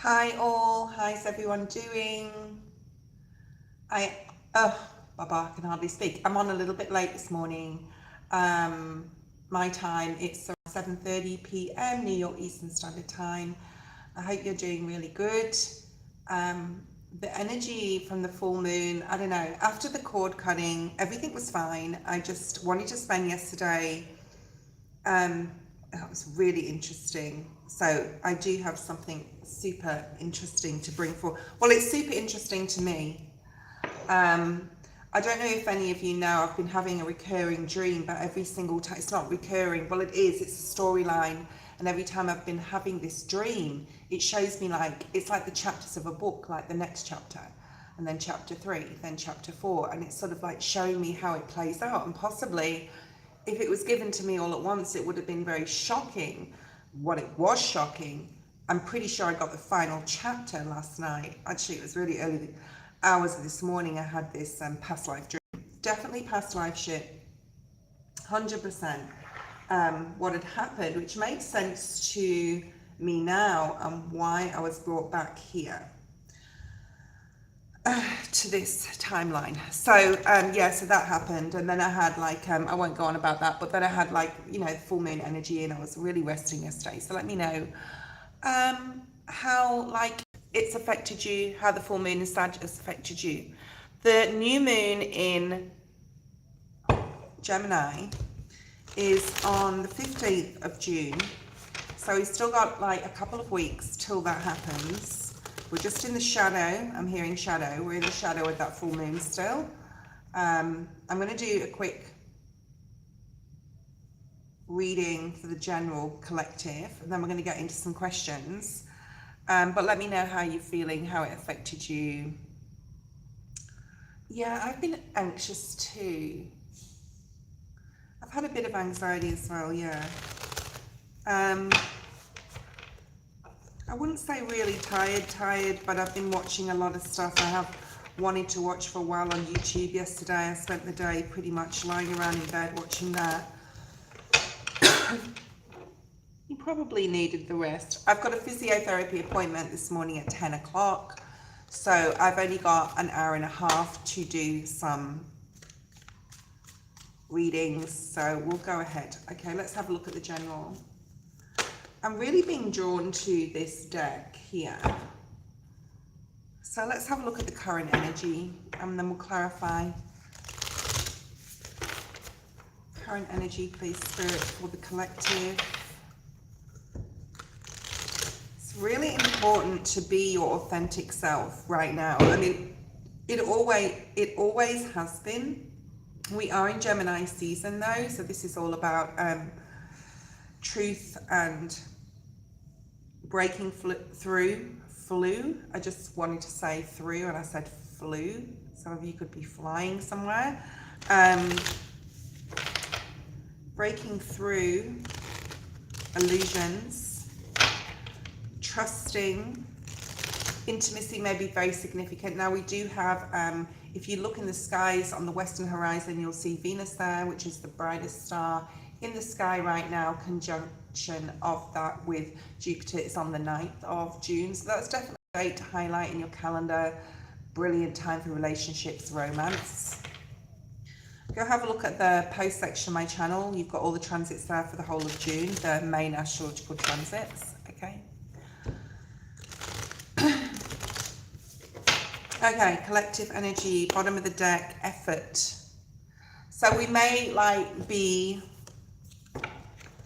Hi all, how's everyone doing? Oh, Baba, I can hardly speak. I'm on a little bit late this morning. My time, it's around 7:30 p.m. New York Eastern Standard Time. I hope you're doing really good. The energy from the full moon, I don't know, after the cord cutting, everything was fine. I just wanted to spend yesterday. That was really interesting. So I do have something super interesting to bring forward. Well, it's super interesting to me. I don't know if any of you know, I've been having a recurring dream, but every single time, it's not recurring, well it is, it's a storyline. And every time I've been having this dream, it shows me like, it's like the chapters of a book, like the next chapter, and then chapter 3, then chapter 4. And it's sort of like showing me how it plays out. And possibly, if it was given to me all at once, it would have been very shocking. What it was shocking, I'm pretty sure I got the final chapter last night. Actually, it was really early hours of this morning. I had this past life dream. Definitely past life shit. 100%. What had happened, which makes sense to me now and why I was brought back here. To this timeline. So yeah, so that happened, and then I had like I won't go on about that, but then I had like, you know, the full moon energy, and I was really resting yesterday. So let me know how like it's affected you, how the full moon in Sag has affected you. The new moon in Gemini is on the 15th of June, so we've still got like a couple of weeks till that happens. We're just in the shadow. I'm hearing shadow. We're in the shadow of that full moon still. I'm going to do a quick reading for the general collective, and then we're going to get into some questions. But let me know how you're feeling, how it affected you. Yeah, I've been anxious too. I've had a bit of anxiety as well, yeah. I wouldn't say really tired, but I've been watching a lot of stuff I have wanted to watch for a while on YouTube. Yesterday I spent the day pretty much lying around in bed watching that. You probably needed the rest. I've got a physiotherapy appointment this morning at 10 o'clock, so I've only got an hour and a half to do some readings, so we'll go ahead. Okay, let's have a look at the general. I'm really being drawn to this deck here. So let's have a look at the current energy, and then we'll clarify. Current energy, please, Spirit, for the collective. It's really important to be your authentic self right now. I mean, it always has been. We are in Gemini season though, so this is all about truth and breaking through. I just wanted to say through, and I said flew. Some of you could be flying somewhere. Breaking through illusions, trusting. Intimacy may be very significant. Now we do have, if you look in the skies on the western horizon, you'll see Venus there, which is the brightest star in the sky right now, conjunction of that with Jupiter. It's on the 9th of June, so that's definitely great to highlight in your calendar. Brilliant time for relationships, romance. Go have a look at the post section of my channel. You've got all the transits there for the whole of June, the main astrological transits. Okay. Okay, collective energy, bottom of the deck, effort. So we may like be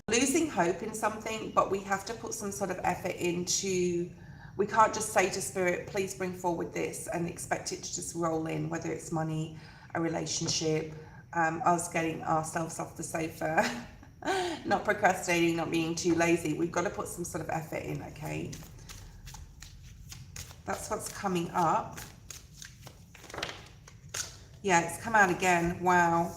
losing hope in something, but we have to put some sort of effort into, we can't just say to Spirit, please bring forward this, and expect it to just roll in, whether it's money, a relationship, us getting ourselves off the sofa, not procrastinating, not being too lazy. We've got to put some sort of effort in, okay? That's what's coming up. Yeah, it's come out again. Wow.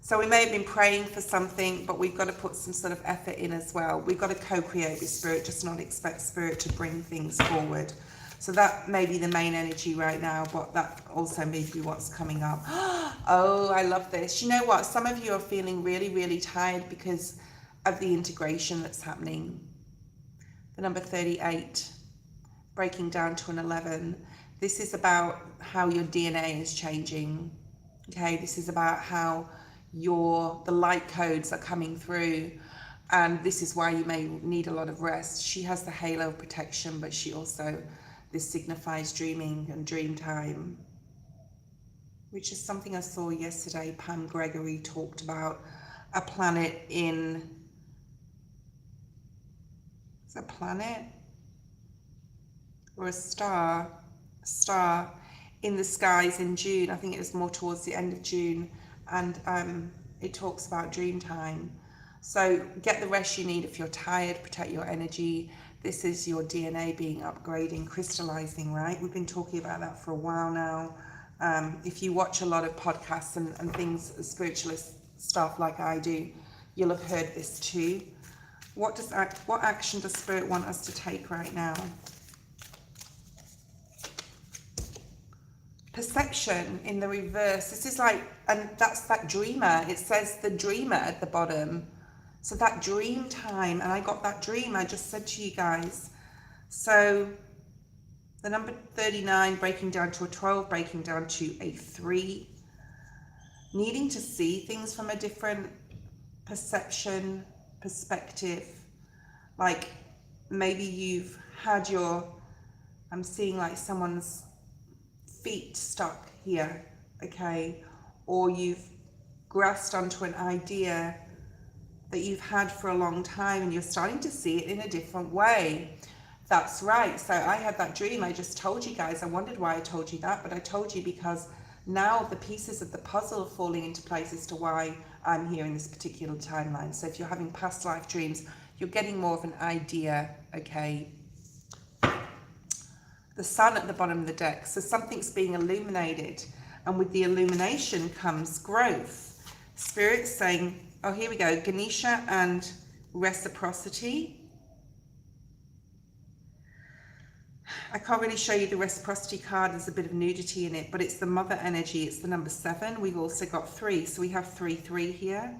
So we may have been praying for something, but we've got to put some sort of effort in as well. We've got to co-create with Spirit, just not expect Spirit to bring things forward. So that may be the main energy right now, but that also may be what's coming up. Oh, I love this. You know what? Some of you are feeling really, really tired because of the integration that's happening. The number 38. breaking down to an 11. This is about how your DNA is changing. Okay, this is about how the light codes are coming through, and this is why you may need a lot of rest. She has the halo of protection, but she also, this signifies dreaming and dream time, which is something I saw yesterday. Pam Gregory talked about a planet in, is it a planet or a star in the skies in June. I think it was more towards the end of June, and it talks about dream time. So get the rest you need if you're tired, protect your energy. This is your DNA being upgrading, crystallizing, right? We've been talking about that for a while now. If you watch a lot of podcasts and things, spiritualist stuff like I do, you'll have heard this too. What action does Spirit want us to take right now? Perception in the reverse. This is like, and that's that dreamer. It says the dreamer at the bottom. So that dream time, and I got that dream I just said to you guys. So the number 39 breaking down to a 12, breaking down to a 3. Needing to see things from a different perspective. Like maybe you've had I'm seeing like someone's feet stuck here, okay? Or you've grasped onto an idea that you've had for a long time and you're starting to see it in a different way. That's right. So I had that dream I just told you guys. I wondered why I told you that, but I told you because now the pieces of the puzzle are falling into place as to why I'm here in this particular timeline. So if you're having past life dreams, you're getting more of an idea, okay? The sun at the bottom of the deck. So something's being illuminated, and with the illumination comes growth. Spirit's saying, oh, here we go, Ganesha and reciprocity. I can't really show you the reciprocity card. There's a bit of nudity in it, but it's the mother energy. It's the number 7. We've also got 3. So we have 3, 3 here.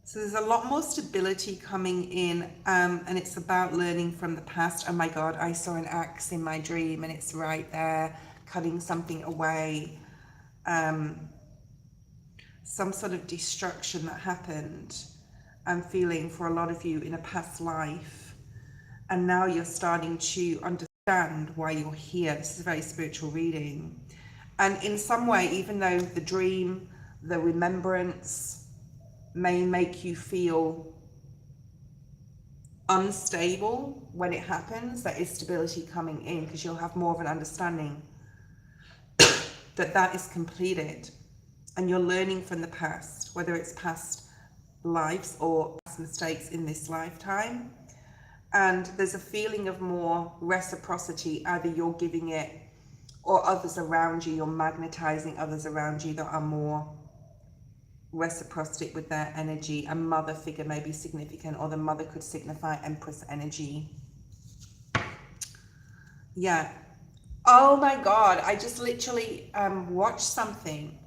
So there's a lot more stability coming in, and it's about learning from the past. Oh my God, I saw an axe in my dream and it's right there, cutting something away. Some sort of destruction that happened, I'm feeling, for a lot of you in a past life. And now you're starting to understand why you're here. This is a very spiritual reading. And in some way, even though the dream, the remembrance may make you feel unstable when it happens, there is stability coming in because you'll have more of an understanding that is completed. And you're learning from the past, whether it's past lives or past mistakes in this lifetime. And there's a feeling of more reciprocity. Either you're giving it, or others around you, you're magnetizing others around you that are more reciprocity with their energy. A mother figure may be significant, or the mother could signify Empress energy. Yeah. Oh my God, I just literally watched something.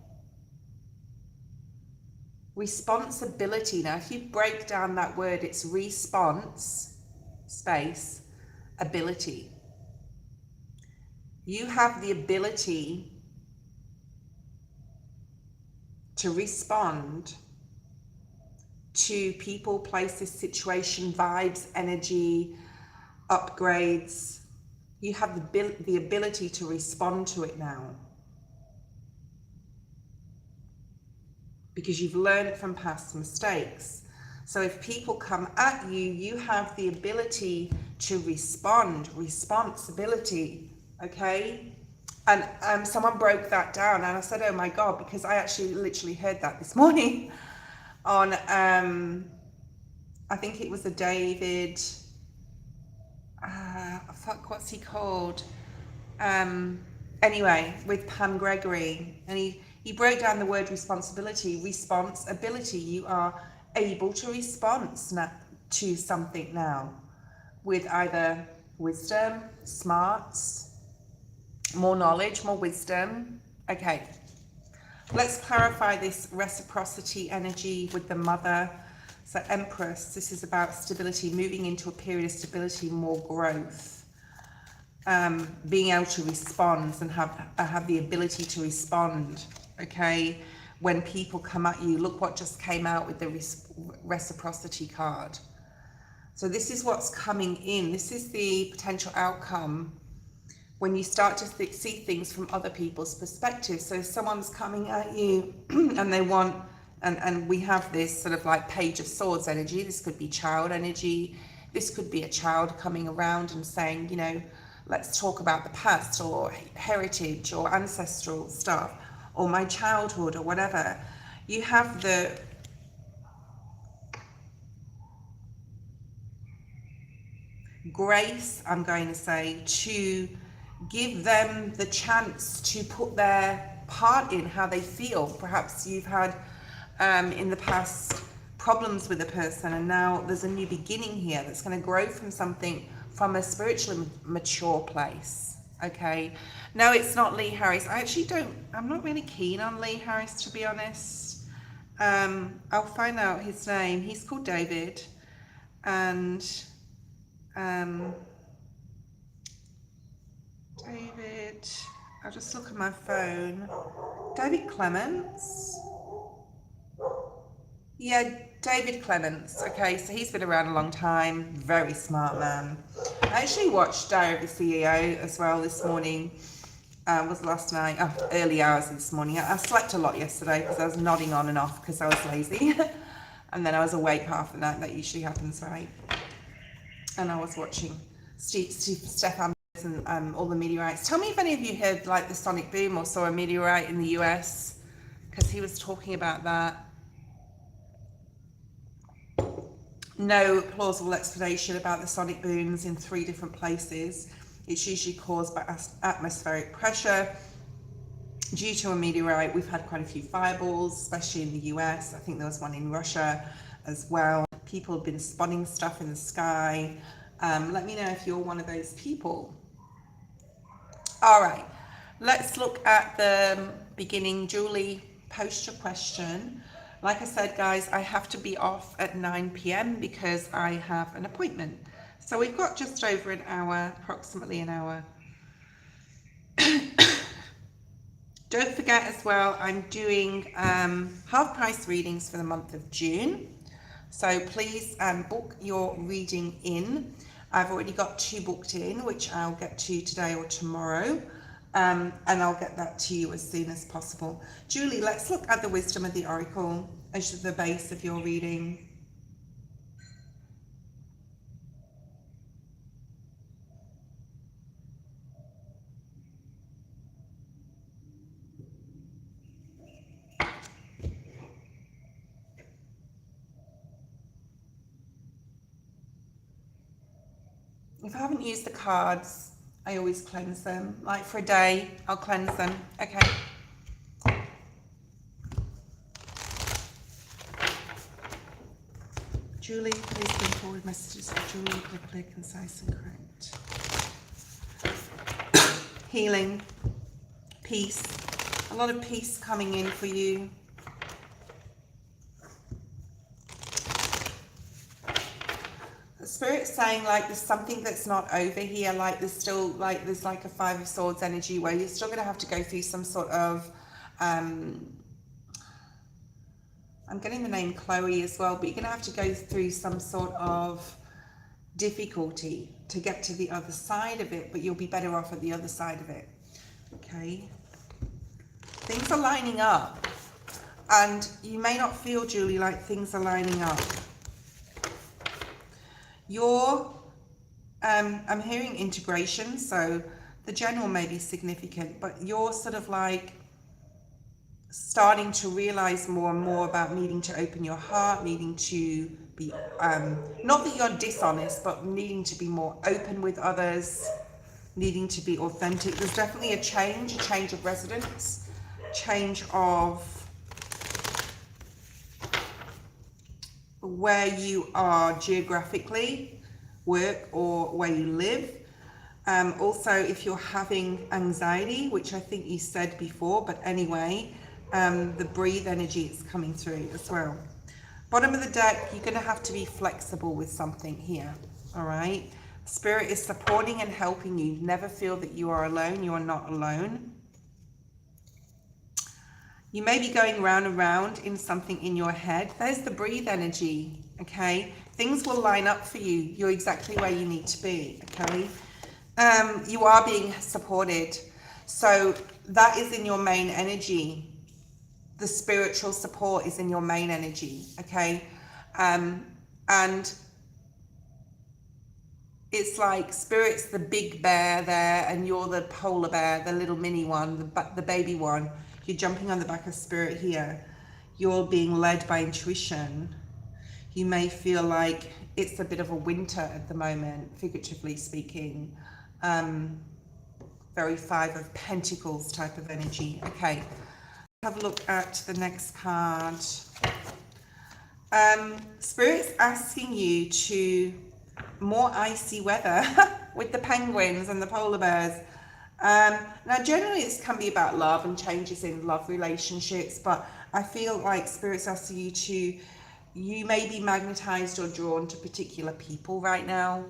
Responsibility. Now, if you break down that word, it's response, space, ability. You have the ability to respond to people, places, situation, vibes, energy, upgrades. You have the ability to respond to it now, because you've learned from past mistakes. So if people come at you, you have the ability to respond. Responsibility, okay? And someone broke that down, and I said, oh my God, because I actually literally heard that this morning on, I think it was a David, what's he called? Anyway, with Pam Gregory, and he broke down the word responsibility. Responsibility, you are able to respond to something now with either wisdom, smarts, more knowledge, more wisdom. Okay, let's clarify this reciprocity energy with the mother. So Empress, this is about stability, moving into a period of stability, more growth. being able to respond and have the ability to respond, okay, when people come at you. Look what just came out with the reciprocity card. So this is what's coming in. This is the potential outcome when you start to see things from other people's perspective. So if someone's coming at you and they want, and we have this sort of like Page of Swords energy. This could be child energy. This could be a child coming around and saying, you know, let's talk about the past or heritage or ancestral stuff or my childhood or whatever. You have the grace, I'm going to say, to give them the chance to put their part in how they feel. Perhaps you've had in the past problems with a person, and now there's a new beginning here that's going to grow from something, from a spiritually mature place. Okay, no, it's not Lee Harris. I'm not really keen on Lee Harris, to be honest. I'll find out his name. He's called David, and David, I'll just look at my phone. David Clements. Yeah, David Clements. Okay, so he's been around a long time. Very smart man. I actually watched Diary of the CEO as well this morning. Was last night, early hours this morning. I slept a lot yesterday because I was nodding on and off because I was lazy. And then I was awake half the night. That usually happens, right? And I was watching Stefan and all the meteorites. Tell me if any of you heard like the sonic boom or saw a meteorite in the US, because he was talking about that. No plausible explanation about the sonic booms in 3 different places. It's usually caused by atmospheric pressure due to a meteorite. We've had quite a few fireballs, especially in the US. I think there was one in Russia as well. People have been spotting stuff in the sky. Let me know if you're one of those people. All right, let's look at the beginning. Julie, post your question. Like I said, guys, I have to be off at 9 p.m. because I have an appointment. So we've got just over an hour, approximately an hour. Don't forget as well, I'm doing half price readings for the month of June. So please book your reading in. I've already got 2 booked in, which I'll get to today or tomorrow. And I'll get that to you as soon as possible. Julie, let's look at the wisdom of the oracle as the base of your reading. If I haven't used the cards, I always cleanse them. Like for a day, I'll cleanse them. Okay. Julie, please bring forward messages for Julie, clear, concise, and correct. Healing, peace, a lot of peace coming in for you. Spirit's saying like there's something that's not over here, like there's still like there's like a 5 of Swords energy where you're still going to have to go through some sort of I'm getting the name Chloe as well, but you're going to have to go through some sort of difficulty to get to the other side of it, but you'll be better off at the other side of it. Okay, things are lining up, and you may not feel, Julie, like things are lining up. You're, I'm hearing integration, so the general may be significant, but you're sort of like starting to realize more and more about needing to open your heart, needing to be, not that you're dishonest, but needing to be more open with others, needing to be authentic. There's definitely a change of residence, change of where you are geographically, work, or where you live. Also, if you're having anxiety, which I think you said before, but anyway, the breathe energy is coming through as well. Bottom of the deck, you're going to have to be flexible with something here, all right? Spirit is supporting and helping you. Never feel that you are alone. You are not alone. You may be going round and round in something in your head. There's the breathe energy, okay? Things will line up for you. You're exactly where you need to be, okay? You are being supported. So that is in your main energy. The spiritual support is in your main energy, okay? And it's like Spirit's the big bear there, and you're the polar bear, the little mini one, the baby one. You're jumping on the back of Spirit here. You're being led by intuition. You may feel like it's a bit of a winter at the moment, figuratively speaking. Very Five of Pentacles type of energy. Okay, have a look at the next card. Spirit's asking you to more icy weather with the penguins and the polar bears. Now generally this can be about love and changes in love relationships, but I feel like Spirit's asking you to, you may be magnetized or drawn to particular people right now.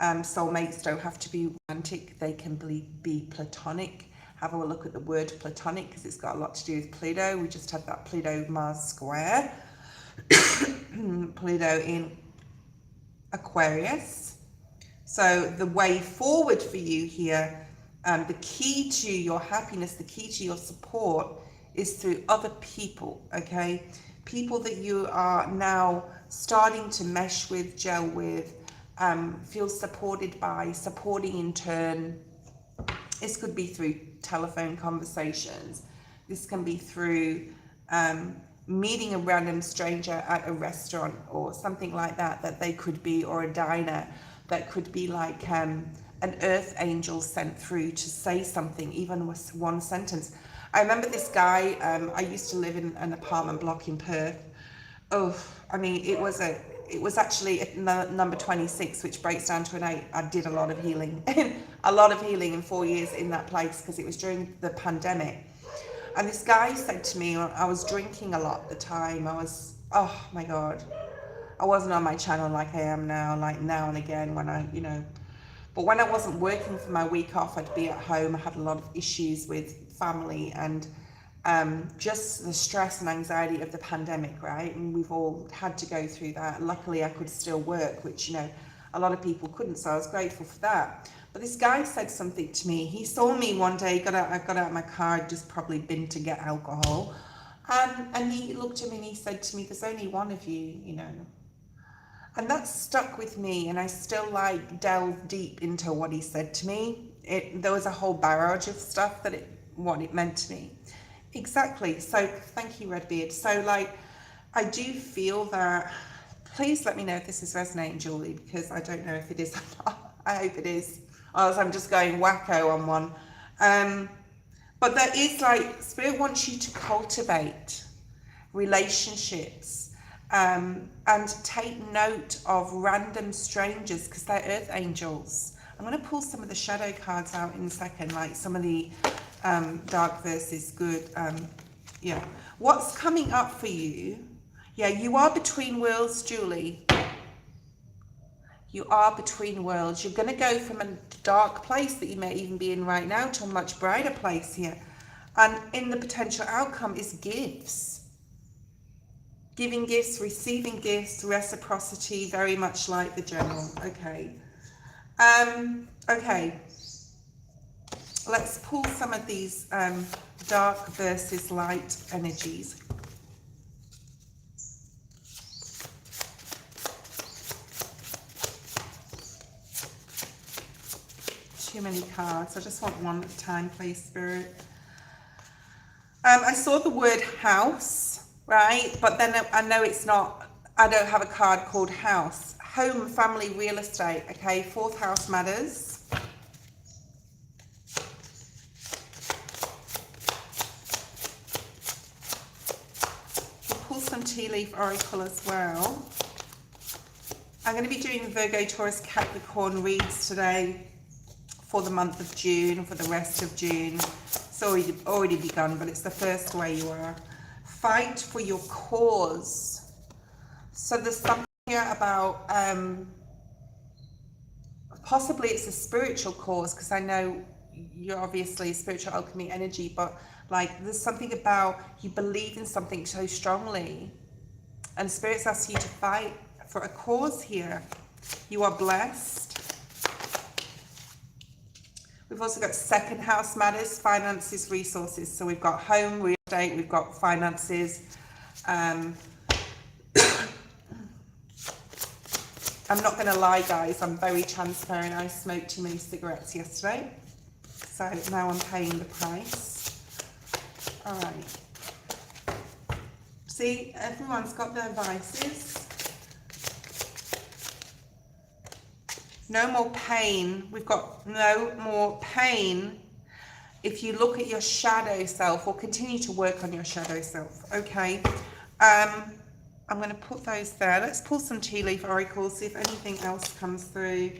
Soulmates don't have to be romantic, they can be platonic. Have a look at the word platonic because it's got a lot to do with Pluto. We just had that Pluto-Mars square. Pluto in Aquarius. So the way forward for you here, the key to your happiness, the key to your support is through other people, okay? People that you are now starting to mesh with, gel with, feel supported by, supporting in turn. This could be through telephone conversations. This can be through meeting a random stranger at a restaurant or something like that, that they could be, or a diner, that could be like an earth angel sent through to say something, even with one sentence. I remember this guy, I used to live in an apartment block in Perth. Oh, I mean, it was actually at number 26, which breaks down to an 8. I did a lot of healing, a lot of healing in 4 years in that place, because it was during the pandemic. And this guy said to me, I was drinking a lot at the time. I was, oh my God, I wasn't on my channel like I am now, like now and again when I, but when I wasn't working for my week off, I'd be at home. I had a lot of issues with family and just the stress and anxiety of the pandemic, right? And we've all had to go through that. Luckily, I could still work, which, a lot of people couldn't, so I was grateful for that. But this guy said something to me. He saw me one day, I got out of my car, I'd just probably been to get alcohol. And he looked at me and he said to me, there's only one of you, And that stuck with me, and I still delve deep into what he said to me. There was a whole barrage of stuff what it meant to me. Exactly. So thank you, Redbeard. So I do feel that, please let me know if this is resonating, Julie, because I don't know if it is or not. I hope it is. Or else I'm just going wacko on one. But there is Spirit wants you to cultivate relationships and take note of random strangers, because they're earth angels. I'm going to pull some of the shadow cards out in a second, like some of the dark versus good. Yeah. What's coming up for you? Yeah, you are between worlds, Julie. You are between worlds. You're going to go from a dark place that you may even be in right now to a much brighter place here. And in the potential outcome is gifts. Giving gifts, receiving gifts, reciprocity, very much like the general. Okay. Okay. Let's pull some of these dark versus light energies. Too many cards. I just want one at a time, please, Spirit. I saw the word house, right? But then I know it's not, I don't have a card called house. Home, family, real estate. Okay, 4th house matters. We'll pull some tea leaf oracle as well. I'm going to be doing the Virgo, Taurus, Capricorn reads today for the month of June, for the rest of June. It's already begun, but it's the first way you are. Fight for your cause. So there's something here about Possibly it's a spiritual cause, because I know you're obviously spiritual alchemy energy, but like there's something about you believe in something so strongly, and spirits ask you to fight for a cause here. You are blessed. We've also got second house matters, finances, resources. So we've got home, real estate, we've got finances. I'm not going to lie, guys, I'm very transparent. I smoked too many cigarettes yesterday, so now I'm paying the price. All right. See, everyone's got their vices. No more pain. We've got no more pain if you look at your shadow self, or continue to work on your shadow self. Okay. I'm going to put those there. Let's pull some tea leaf oracles, see if anything else comes through.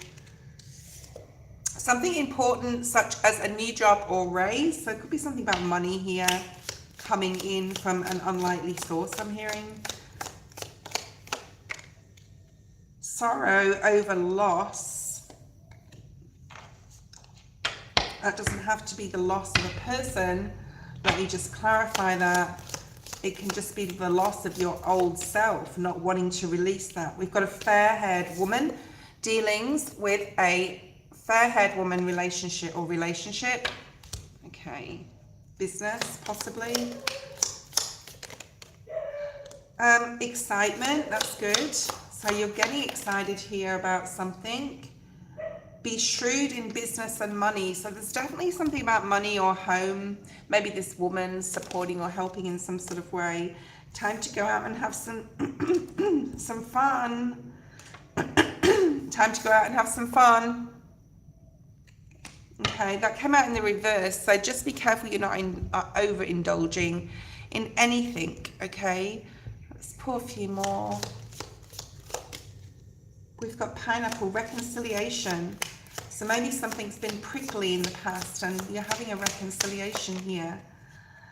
Something important, such as a new job or raise. So it could be something about money here coming in from an unlikely source, I'm hearing. Sorrow over loss. That doesn't have to be the loss of a person. Let me just clarify that. It can just be the loss of your old self, not wanting to release that. We've got a fair-haired woman, dealings with a fair-haired woman relationship. Okay, business possibly. Excitement, that's good. So you're getting excited here about something. Be shrewd in business and money. So there's definitely something about money or home. Maybe this woman supporting or helping in some sort of way. Time to go out and have some some fun. Time to go out and have some fun. Okay, that came out in the reverse. So just be careful you're not overindulging in anything. Okay, let's pour a few more. We've got pineapple, reconciliation. So maybe something's been prickly in the past and you're having a reconciliation here.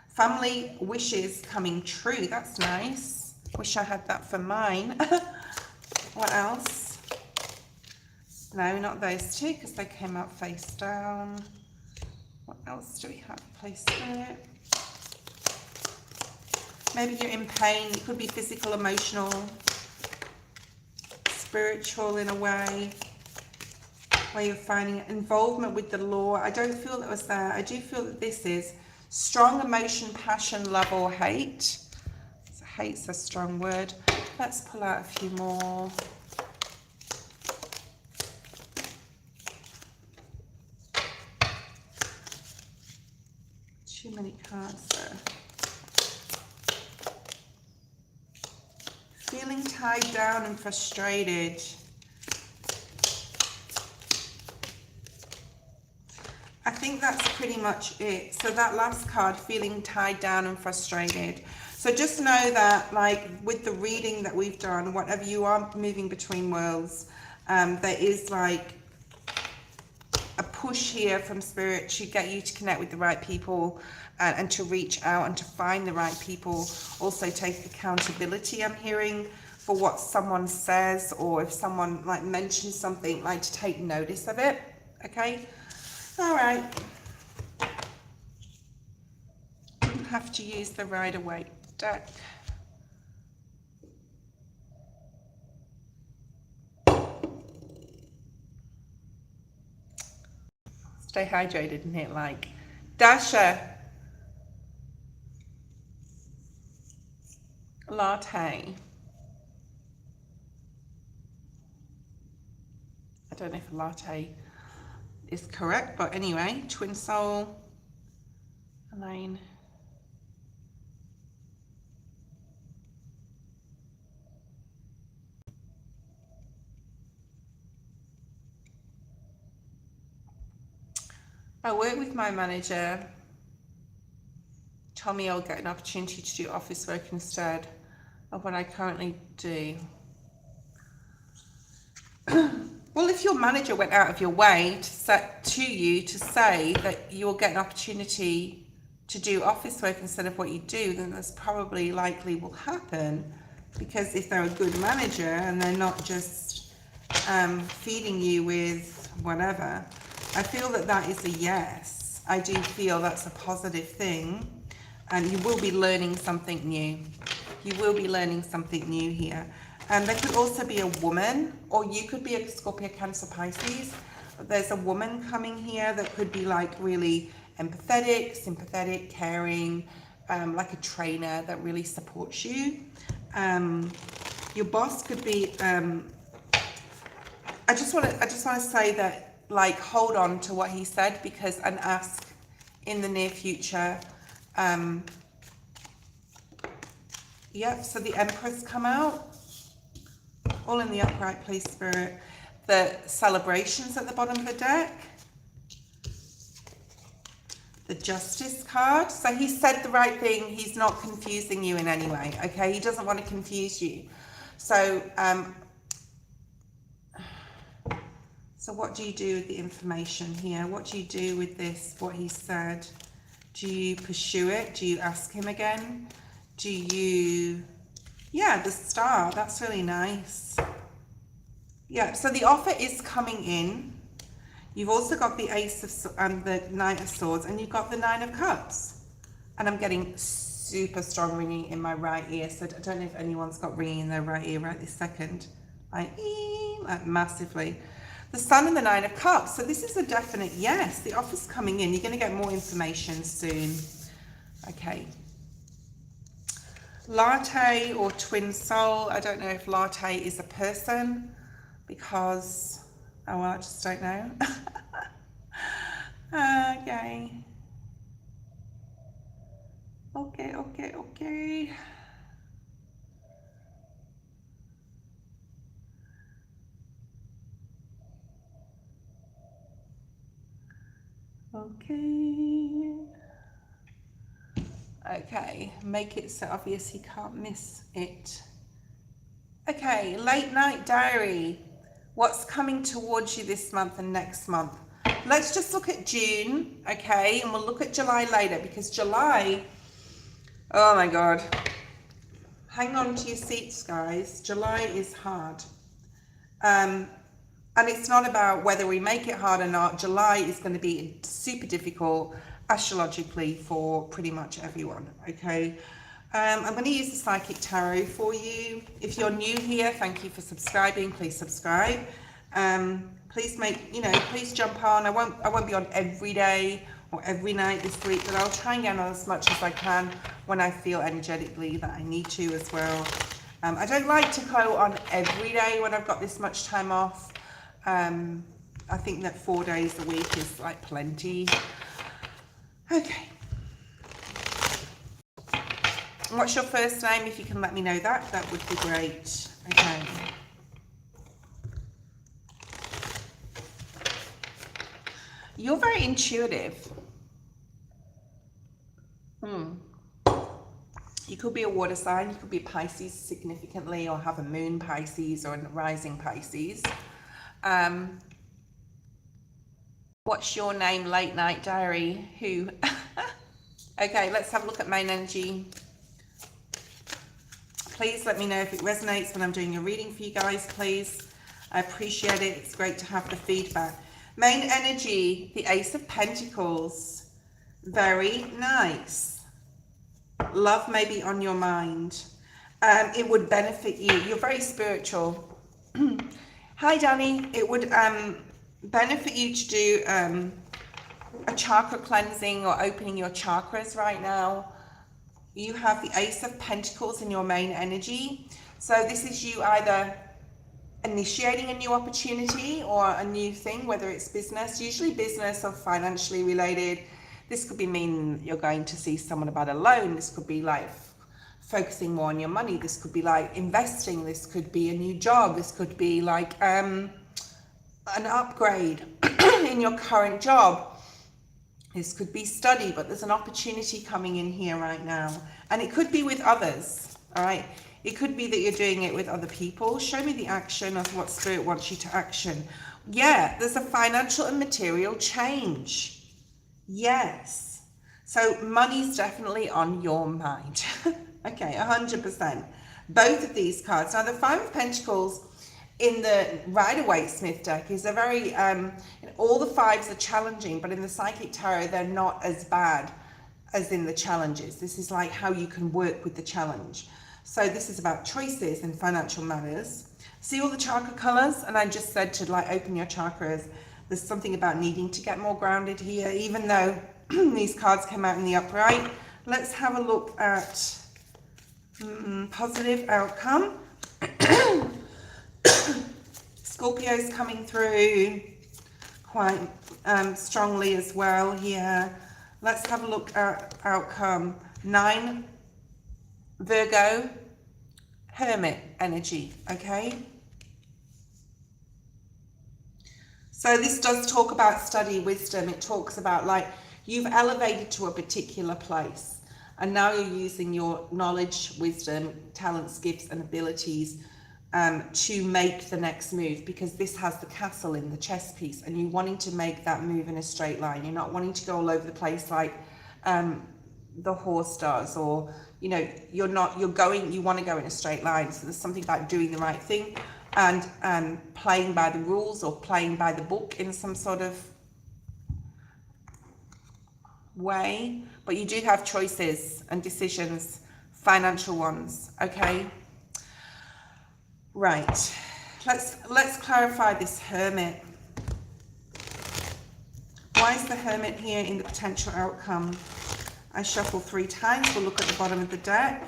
Family wishes coming true. That's nice. Wish I had that for mine. What else? No, not those two, because they came out face down. What else do we have? Place there. Maybe you're in pain. It could be physical, emotional, spiritual in a way, where you're finding involvement with the law. I don't feel that was there. I do feel that this is strong emotion, passion, love, or hate. So hate's a strong word. Let's pull out a few more. Too many cards there. Feeling tied down and frustrated. I think that's pretty much it. So that last card, feeling tied down and frustrated. So just know that, like with the reading that we've done, whatever you are moving between worlds, there is like a push here from spirit to get you to connect with the right people and to reach out and to find the right people. Also take accountability, I'm hearing, for what someone says, or if someone like mentions something, like to take notice of it. Okay. All right. Have to use the Rider-Waite deck. Stay hydrated and hit like. Dasha. Latte. I don't know if a latte is correct, but anyway, Twin Soul, Elaine. I work with my manager. Told me I'll get an opportunity to do office work instead of what I currently do. Well, if your manager went out of your way to you to say that you'll get an opportunity to do office work instead of what you do, then that's probably likely will happen, because if they're a good manager and they're not just feeding you with whatever. I feel that that is a yes. I do feel that's a positive thing. And you will be learning something new. You will be learning something new here. And there could also be a woman, or you could be a Scorpio, Cancer, Pisces. There's a woman coming here that could be like really empathetic, sympathetic, caring, like a trainer that really supports you. Your boss could be, I just want to say that, like, hold on to what he said, because, and ask in the near future. Yep, so the Empress come out, all in the upright, please, Spirit. The celebrations at the bottom of the deck. The Justice card. So he said the right thing. He's not confusing you in any way, okay? He doesn't want to confuse you. So, so what do you do with the information here? What do you do with this, what he said? Do you pursue it? Do you ask him again? Do you... Yeah, the Star. That's really nice. Yeah, so the offer is coming in. You've also got the Ace of and the Knight of Swords, and you've got the Nine of Cups. And I'm getting super strong ringing in my right ear, so I don't know if anyone's got ringing in their right ear right this second. Like massively. The Sun and the Nine of Cups. So this is a definite yes. The offer's coming in. You're going to get more information soon. Okay. Latte or Twin Soul. I don't know if Latte is a person, because, oh well, I just don't know. Okay. Okay. Okay, make it so obvious he can't miss it. Okay, late night diary. What's coming towards you this month and next month? Let's just look at June, okay? And we'll look at July later, because July, oh my God. Hang on to your seats, guys. July is hard. And it's not about whether we make it hard or not. July is going to be super difficult astrologically for pretty much everyone, okay? I'm going to use the Psychic Tarot for you. If you're new here, thank you for subscribing. Please subscribe. Please please jump on. I won't be on every day or every night this week, but I'll try and get on as much as I can when I feel energetically that I need to as well. I don't like to go on every day when I've got this much time off. I think that 4 days a week is like plenty. Okay. What's your first name? If you can let me know that, that would be great. Okay. You're very intuitive. You could be a water sign. You could be Pisces significantly, or have a moon Pisces or a rising Pisces. What's your name, late night diary? Who? Okay, let's have a look at main energy. Please let me know if it resonates when I'm doing a reading for you guys, please. I appreciate it. It's great to have the feedback. Main energy, the Ace of Pentacles. Very nice. Love may be on your mind. It would benefit you. You're very spiritual. Hi, Danny. It would benefit you to do a chakra cleansing or opening your chakras right now. You have the Ace of Pentacles in your main energy. So this is you either initiating a new opportunity or a new thing, whether it's business, usually business or financially related. This could be mean you're going to see someone about a loan. This could be like focusing more on your money. This could be like investing. This could be a new job. This could be like an upgrade in your current job. This could be study, but there's an opportunity coming in here right now. And it could be with others, all right? It could be that you're doing it with other people. Show me the action of what Spirit wants you to action. Yeah, there's a financial and material change. Yes. So money's definitely on your mind. Okay, 100%. Both of these cards. Now, the Five of Pentacles in the Rider-Waite-Smith deck is a very, all the fives are challenging, but in the Psychic Tarot, they're not as bad as in the challenges. This is like how you can work with the challenge. So this is about choices in financial matters. See all the chakra colors? And I just said to like open your chakras. There's something about needing to get more grounded here, even though these cards came out in the upright. Let's have a look at positive outcome. Scorpio's coming through quite strongly as well here. Let's have a look at outcome. 9, Virgo, Hermit energy, okay? So this does talk about study wisdom. It talks about like you've elevated to a particular place and now you're using your knowledge, wisdom, talents, gifts and abilities to make the next move, because this has the castle in the chess piece and you're wanting to make that move in a straight line. You're not wanting to go all over the place like the horse does, or you know, you want to go in a straight line. So there's something about doing the right thing and playing by the rules or playing by the book in some sort of way. But you do have choices and decisions, financial ones, okay? Right, let's clarify this Hermit. Why is the Hermit here in the potential outcome? I shuffle 3 times. We'll look at the bottom of the deck.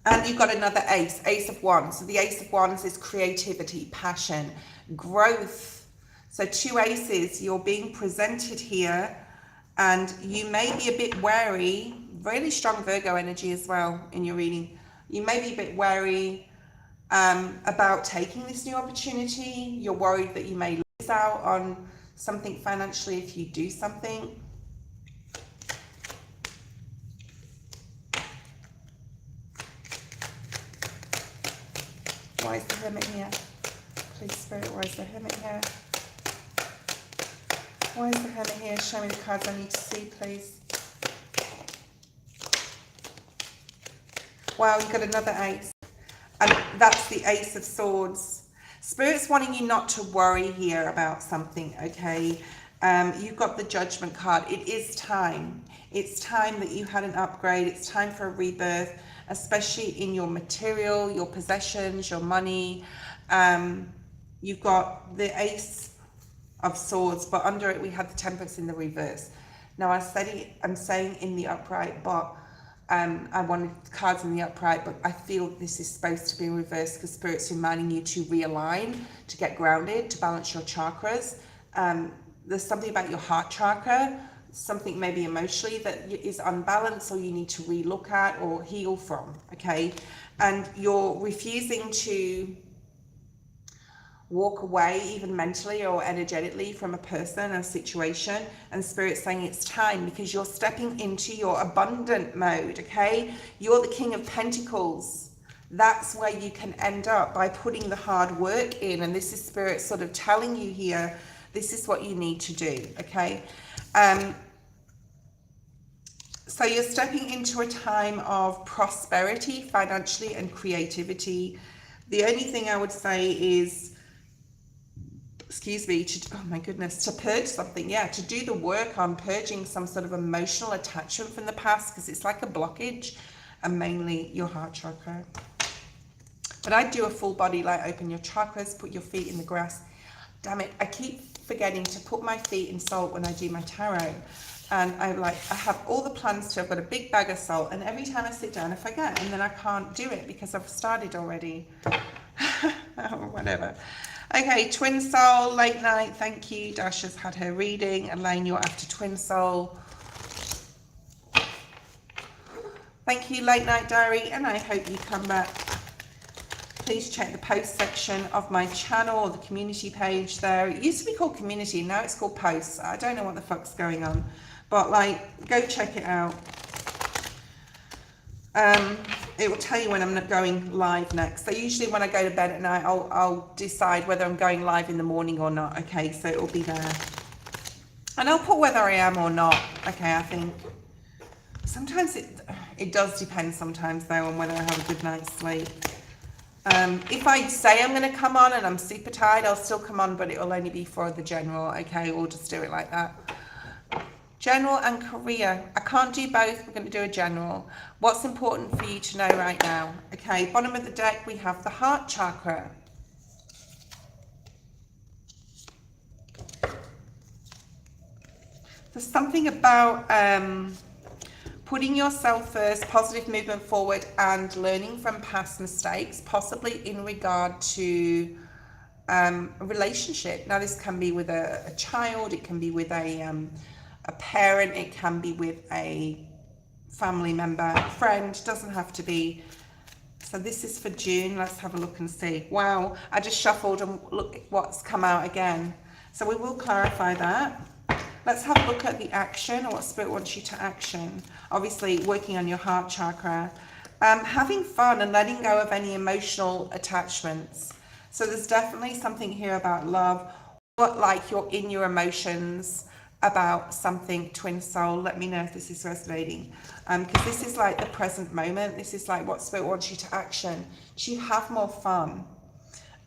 And you've got another ace, Ace of Wands. So the Ace of Wands is creativity, passion, growth. So 2 aces, you're being presented here. And you may be a bit wary, really strong Virgo energy as well in your reading. You may be a bit wary about taking this new opportunity. You're worried that you may lose out on something financially if you do something. Why is the Hermit here? Please, Spirit, why is the Hermit here? Why is the Hermit here? Show me the cards I need to see, please. Wow, you've got another ace. And that's the Ace of Swords. Spirit's wanting you not to worry here about something, okay? You've got the Judgment card. It is time. It's time that you had an upgrade. It's time for a rebirth, especially in your material, your possessions, your money. You've got the Ace of Swords, but under it we have the Temperance in the reverse. Now I'm saying in the upright, but I wanted cards in the upright, but I feel this is supposed to be in reverse because Spirit's reminding you to realign, to get grounded, to balance your chakras. There's something about your heart chakra, something maybe emotionally that is unbalanced or you need to relook at or heal from, okay? And you're refusing to walk away even mentally or energetically from a person, a situation, and Spirit's saying it's time because you're stepping into your abundant mode, okay? You're the King of Pentacles. That's where you can end up by putting the hard work in, and this is Spirit sort of telling you here, this is what you need to do, okay? So you're stepping into a time of prosperity financially and creativity. The only thing I would say is, excuse me, oh my goodness, to purge something, yeah, to do the work on purging some sort of emotional attachment from the past, because it's like a blockage, and mainly your heart chakra. But I'd do a full body light, open your chakras, put your feet in the grass. Damn it, I keep forgetting to put my feet in salt when I do my tarot. And I have all the plans to, I've got a big bag of salt, and every time I sit down I forget, and then I can't do it because I've started already. Oh, whatever. Okay, Twin Soul, late night, thank you. Dasha's had her reading. Elaine, you're after Twin Soul. Thank you, Late Night Diary, and I hope you come back. Please check the post section of my channel, or the community page there. It used to be called community, now it's called posts. I don't know what the fuck's going on, but like, go check it out. It will tell you when I'm not going live next. So usually when I go to bed at night, I'll decide whether I'm going live in the morning or not. Okay, so it will be there. And I'll put whether I am or not. Okay, I think. Sometimes it does depend sometimes though on whether I have a good night's sleep. If I say I'm going to come on and I'm super tired, I'll still come on, but it'll only be for the general, okay? We'll just do it like that. General and career. I can't do both. We're going to do a general. What's important for you to know right now? Okay, bottom of the deck, we have the heart chakra. There's something about putting yourself first, positive movement forward, and learning from past mistakes, possibly in regard to a relationship. Now, this can be with a child, it can be with a parent, it can be with a family member, friend, doesn't have to be. So this is for June. Let's have a look and see. Wow, I just shuffled and look at what's come out again. So we will clarify that. Let's have a look at the action, or what Spirit wants you to action. Obviously, working on your heart chakra. Having fun and letting go of any emotional attachments. So there's definitely something here about love, what like you're in your emotions about something, twin soul. Let me know if this is resonating. Because this is like the present moment. This is like what Spirit wants you to action. To have more fun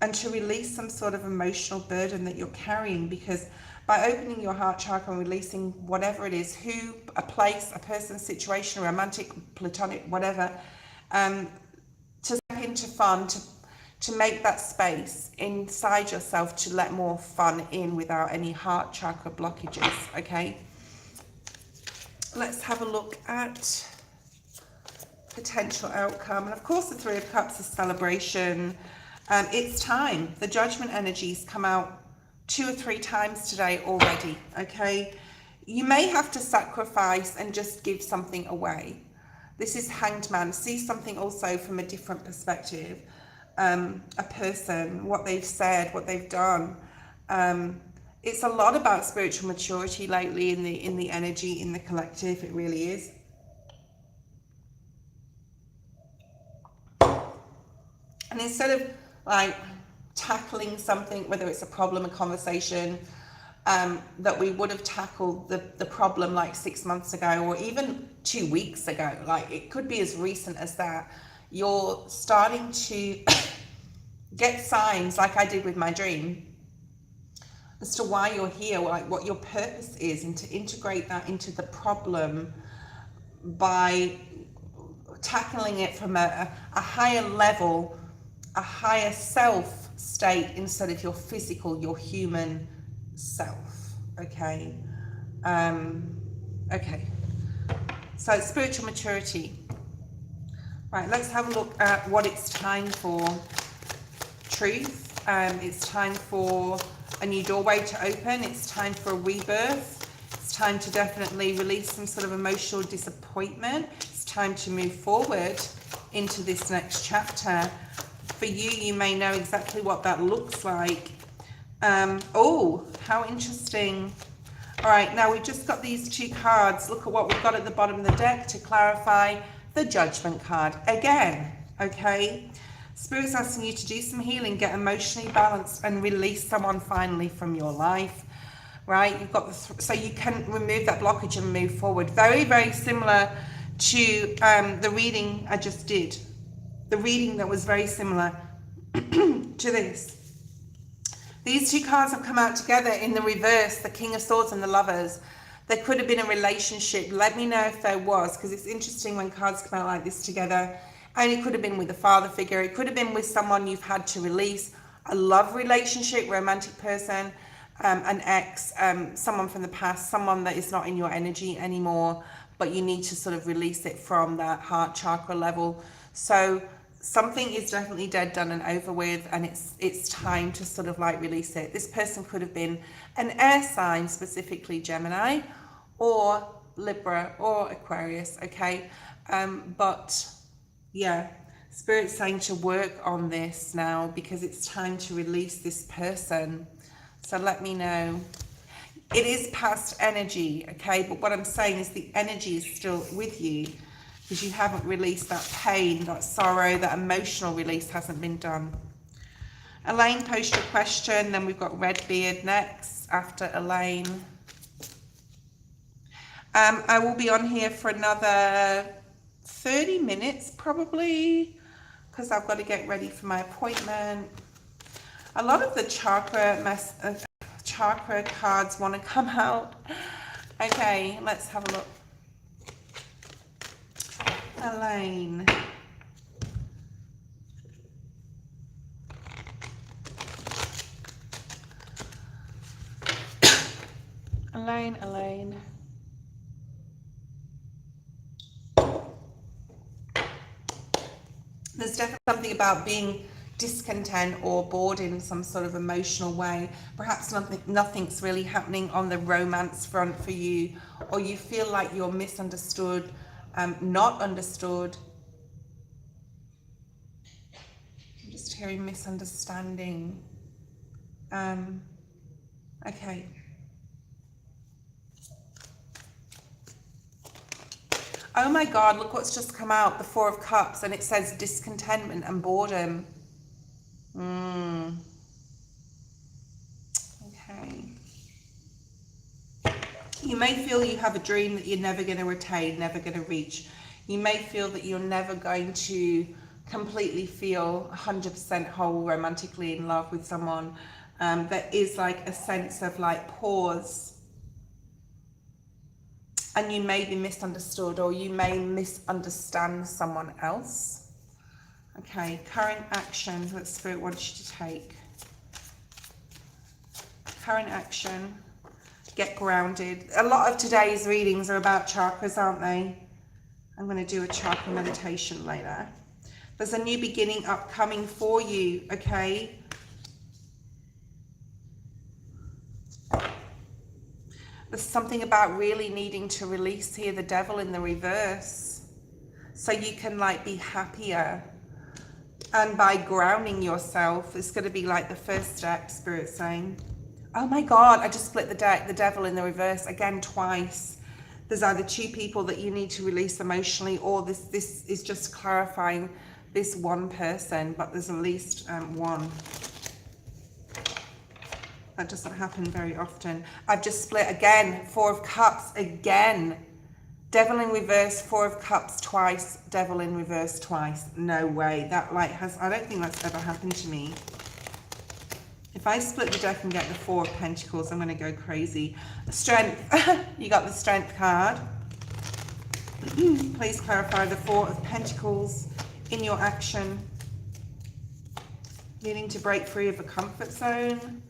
and to release some sort of emotional burden that you're carrying, because by opening your heart chakra and releasing whatever it is, who, a place, a person, situation, romantic, platonic, whatever, to step into fun, to make that space inside yourself to let more fun in without any heart chakra blockages, okay? Let's have a look at potential outcome. And of course, the Three of Cups is celebration. It's time. The Judgment energies come out 2 or 3 times today already, okay? You may have to sacrifice and just give something away. This is Hanged Man. See something also from a different perspective. A person, what they've said, what they've done. It's a lot about spiritual maturity lately in the energy, in the collective. It really is. And instead of like tackling something, whether it's a problem, a conversation, that we would have tackled the problem like 6 months ago or even 2 weeks ago, like it could be as recent as that, you're starting to get signs, like I did with my dream, as to why you're here, like what your purpose is, and to integrate that into the problem by tackling it from a higher level, a higher self state, instead of your physical, your human self, okay? Okay, so spiritual maturity. Right, let's have a look at what it's time for. Truth. It's time for a new doorway to open. It's time for a rebirth. It's time to definitely release some sort of emotional disappointment. It's time to move forward into this next chapter. For you, you may know exactly what that looks like. Oh, how interesting. All right, now we've just got these 2 cards. Look at what we've got at the bottom of the deck to clarify. The Judgment card again, okay? Spirit's asking you to do some healing, get emotionally balanced, and release someone finally from your life, right? You've got so you can remove that blockage and move forward. Very, very similar to the reading I just did. The reading that was very similar to this. These 2 cards have come out together in the reverse, the King of Swords and the Lovers. There could have been a relationship. Let me know if there was, because it's interesting when cards come out like this together. And it could have been with a father figure. It could have been with someone you've had to release. A love relationship, romantic person, an ex, someone from the past, someone that is not in your energy anymore, but you need to sort of release it from that heart chakra level. So something is definitely dead, done and over with, and it's time to sort of like release it. This person could have been an air sign, specifically Gemini or Libra or Aquarius, okay? But yeah, Spirit's saying to work on this now, because it's time to release this person. So let me know. It is past energy, okay? But what I'm saying is the energy is still with you, because you haven't released that pain, that sorrow, that emotional release hasn't been done. Elaine, post your question. Then we've got Redbeard next after Elaine. I will be on here for another 30 minutes probably, because I've got to get ready for my appointment. A lot of the chakra cards want to come out. Okay, let's have a look. Elaine. Elaine. There's definitely something about being discontent or bored in some sort of emotional way. Perhaps nothing's really happening on the romance front for you, or you feel like you're misunderstood, not understood. I'm just hearing misunderstanding. Okay. Oh my God, look what's just come out, the Four of Cups, and it says discontentment and boredom. Okay. You may feel you have a dream that you're never going to attain, never going to reach. You may feel that you're never going to completely feel 100% whole romantically in love with someone. There is like a sense of like pause. And you may be misunderstood, or you may misunderstand someone else. Okay, current action that Spirit wants you to take. Current action, get grounded. A lot of today's readings are about chakras, aren't they? I'm going to do a chakra meditation later. There's a new beginning upcoming for you, okay? There's something about really needing to release here the devil in the reverse, so you can like be happier. And by grounding yourself, it's going to be like the first step, Spirit's saying. Oh my God, I just split the deck, the devil in the reverse again twice. There's either two people that you need to release emotionally, or this is just clarifying this one person, but there's at least one. That doesn't happen very often. I've just split again, Four of Cups again. Devil in reverse, Four of Cups twice, devil in reverse twice. No way. That like I don't think that's ever happened to me. If I split the deck and get the Four of Pentacles, I'm going to go crazy. Strength. You got the Strength card. Please clarify the Four of Pentacles in your action. Needing to break free of a comfort zone.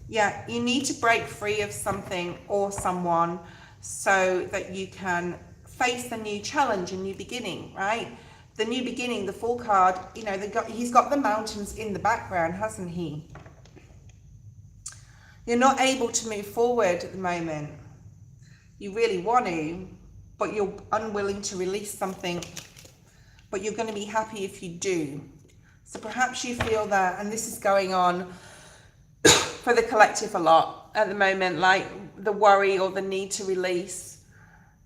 Yeah, you need to break free of something or someone so that you can face a new challenge, a new beginning, right? The new beginning, the Fool card, you know, he's got the mountains in the background, hasn't he? You're not able to move forward at the moment. You really want to, but you're unwilling to release something, but you're going to be happy if you do. So perhaps you feel that, and this is going on for the collective a lot at the moment, like the worry or the need to release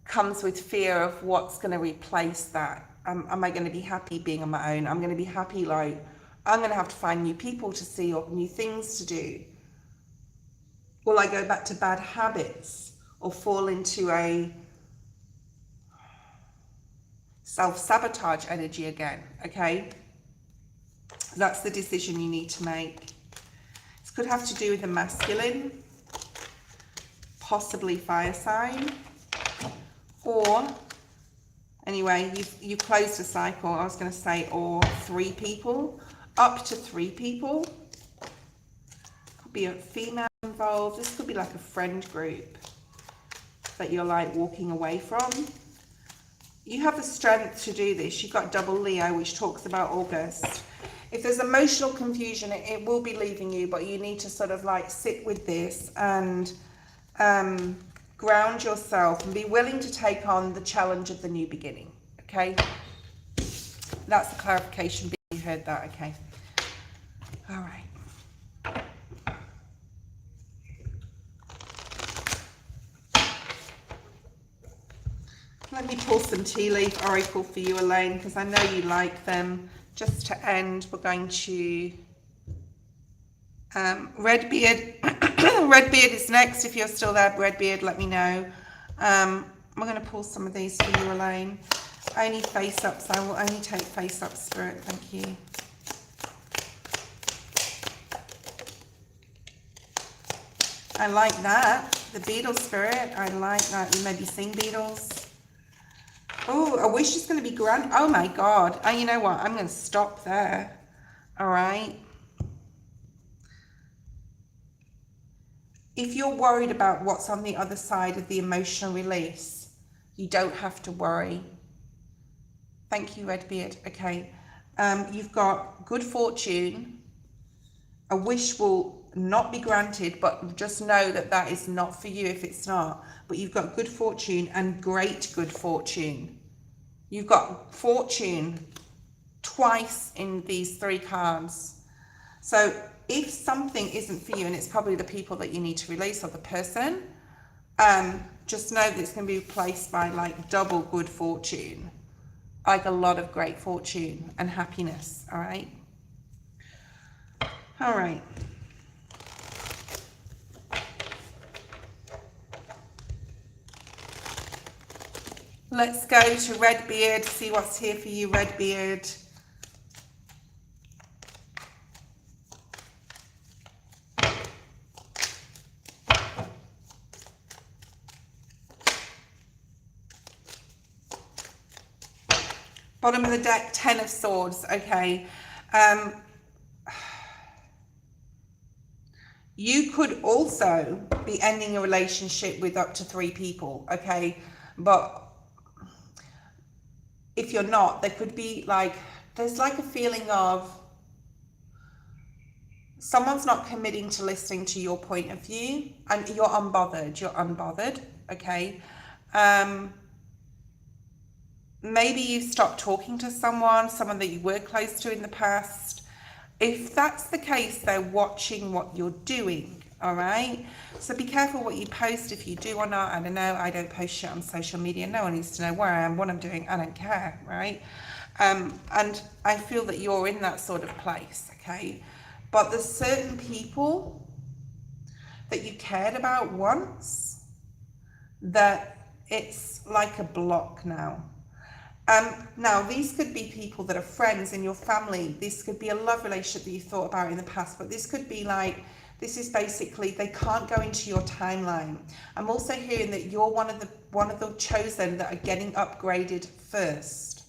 comes with fear of what's going to replace that. Am I going to be happy being on my own? I'm going to be happy, like, I'm going to have to find new people to see or new things to do. Will I go back to bad habits or fall into a self-sabotage energy again? Okay, that's the decision you need to make. This could have to do with the masculine, possibly fire sign, or anyway, you closed a cycle. I was going to say, or 3 people, up to 3 people. Could be a female involved. This could be like a friend group that you're like walking away from. You have the strength to do this. You've got double Leo, which talks about August. If there's emotional confusion, it will be leaving you, but you need to sort of like sit with this and ground yourself and be willing to take on the challenge of the new beginning. Okay, that's the clarification. You heard that? Okay. All right. Let me pull some tea leaf oracle for you, Elaine, because I know you like them. Just to end, we're going to Redbeard. Redbeard is next. If you're still there, Redbeard, let me know. I'm going to pull some of these for you alone. Only face-ups. I will only take face-up, Spirit. Thank you. I like that. The Beatles, Spirit. I like that. You maybe sing Beatles. Oh, a wish is going to be granted. Oh my God. Oh, you know what? I'm going to stop there. All right. If you're worried about what's on the other side of the emotional release, you don't have to worry. Thank you, Redbeard. Okay. You've got good fortune. A wish will not be granted, but just know that that is not for you if it's not. But you've got good fortune and great good fortune. You've got fortune twice in these 3 cards. So if something isn't for you, and it's probably the people that you need to release or the person, just know that it's going to be replaced by like double good fortune, like a lot of great fortune and happiness. All right. All right. Let's go to Redbeard, see what's here for you, Redbeard. Bottom of the deck, 10 of Swords. Okay. You could also be ending a relationship with up to 3 people. Okay. But if you're not, there could be like, there's like a feeling of someone's not committing to listening to your point of view, and you're unbothered. Okay. Maybe you've stopped talking to someone that you were close to in the past. If that's the case, they're watching what you're doing. All right. So be careful what you post, if you do or not. I don't know. I don't post shit on social media. No one needs to know where I am, what I'm doing. I don't care. Right. And I feel that you're in that sort of place. Okay. But there's certain people that you cared about once that it's like a block now. Now, these could be people that are friends in your family. This could be a love relationship that you thought about in the past, but this could be like, this is basically, they can't go into your timeline. I'm also hearing that you're one of the chosen that are getting upgraded first.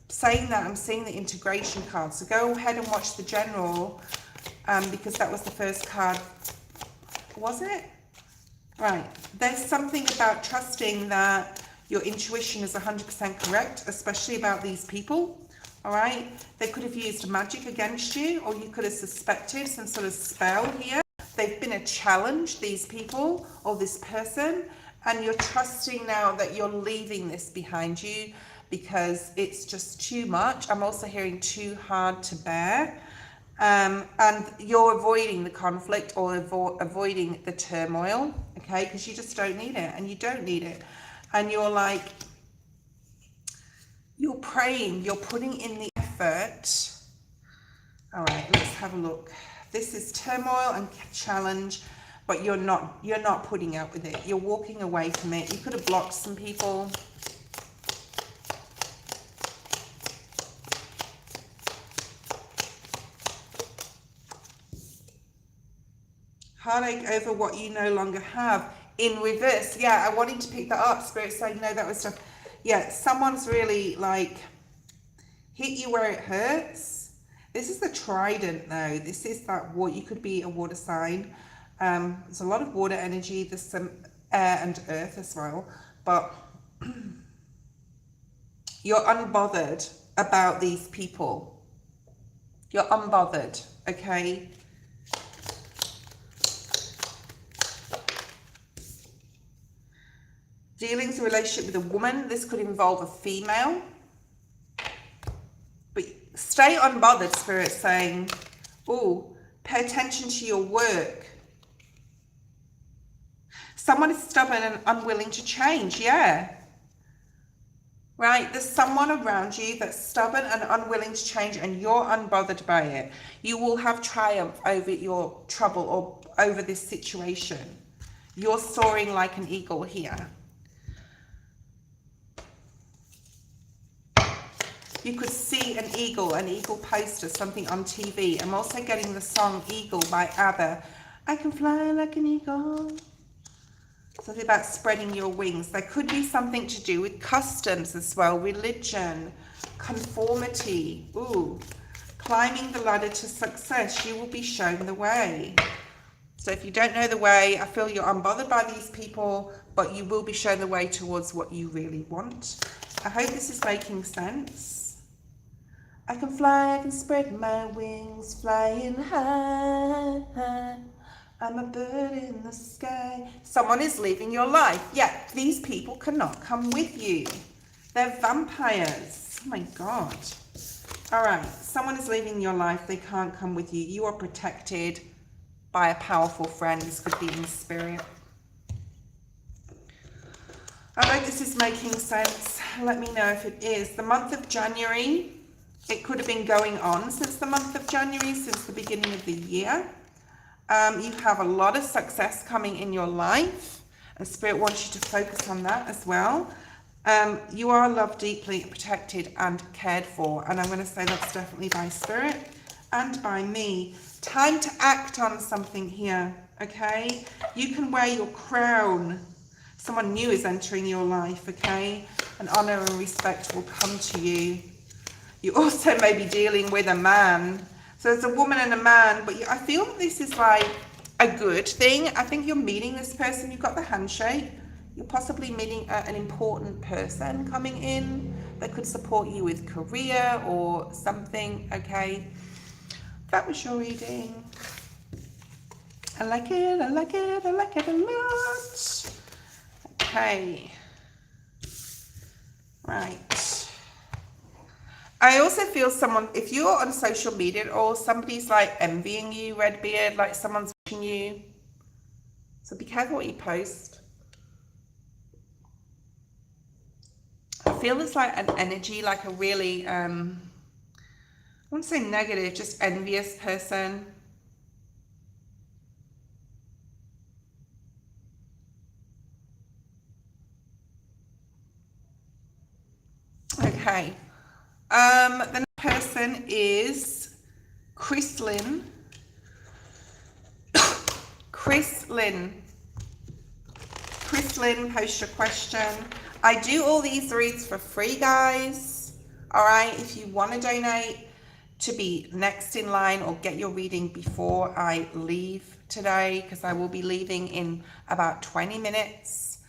Saying that, I'm seeing the integration card. So go ahead and watch the general, because that was the first card. Was it? Right. There's something about trusting that your intuition is 100% correct, especially about these people. All right. They could have used magic against you, or you could have suspected some sort of spell here. They've been a challenge, these people or this person, and you're trusting now that you're leaving this behind you because it's just too much. I'm also hearing too hard to bear. And you're avoiding the conflict or avoiding the turmoil, okay? Because you just don't need it, and you don't need it. And you're like, you're praying, you're putting in the effort. All right, let's have a look. This is turmoil and challenge, but you're not putting up with it. You're walking away from it. You could have blocked some people. Heartache over what you no longer have. In reverse. Yeah, I wanted to pick that up. Spirit saying, no, that was stuff. Yeah, someone's really like hit you where it hurts. This is the trident though. This is that water. You could be a water sign. There's a lot of water energy. There's some air and earth as well. But you're unbothered about these people. You're unbothered, okay? Dealings, a relationship with a woman. This could involve a female. But stay unbothered, Spirit saying, oh, pay attention to your work. Someone is stubborn and unwilling to change, yeah. Right, there's someone around you that's stubborn and unwilling to change, and you're unbothered by it. You will have triumph over your trouble or over this situation. You're soaring like an eagle here. You could see an eagle poster, something on TV. I'm also getting the song Eagle by ABBA. I can fly like an eagle. Something about spreading your wings. There could be something to do with customs as well, religion, conformity. Ooh, climbing the ladder to success. You will be shown the way. So if you don't know the way, I feel you're unbothered by these people, but you will be shown the way towards what you really want. I hope this is making sense. I can fly, I can spread my wings, flying high. I'm a bird in the sky. Someone is leaving your life. Yeah, these people cannot come with you. They're vampires. Oh my God. All right, someone is leaving your life. They can't come with you. You are protected by a powerful friend. This could be in spirit. I hope this is making sense. Let me know if it is. The month of January, it could have been going on since the month of January, since the beginning of the year. You have a lot of success coming in your life, and Spirit wants you to focus on that as well. You are loved deeply, protected and cared for, and I'm going to say that's definitely by Spirit and by me. Time to act on something here, okay? You can wear your crown. Someone new is entering your life, okay? And honor and respect will come to you. You also may be dealing with a man. So there's a woman and a man, but I feel this is like a good thing. I think you're meeting this person. You've got the handshake. You're possibly meeting an important person coming in that could support you with career or something, okay? That was your reading. I like it, I like it, I like it a lot. Okay. Right. I also feel someone, if you're on social media or somebody's like envying you, Redbeard, like someone's watching you. So be careful what you post. I feel it's like an energy, like a really, I wouldn't say negative, just envious person. Okay. The next person is Chrislyn. Chrislyn, post your question. I do all these reads for free, guys. All right, if you want to donate to be next in line or get your reading before I leave today, because I will be leaving in about 20 minutes.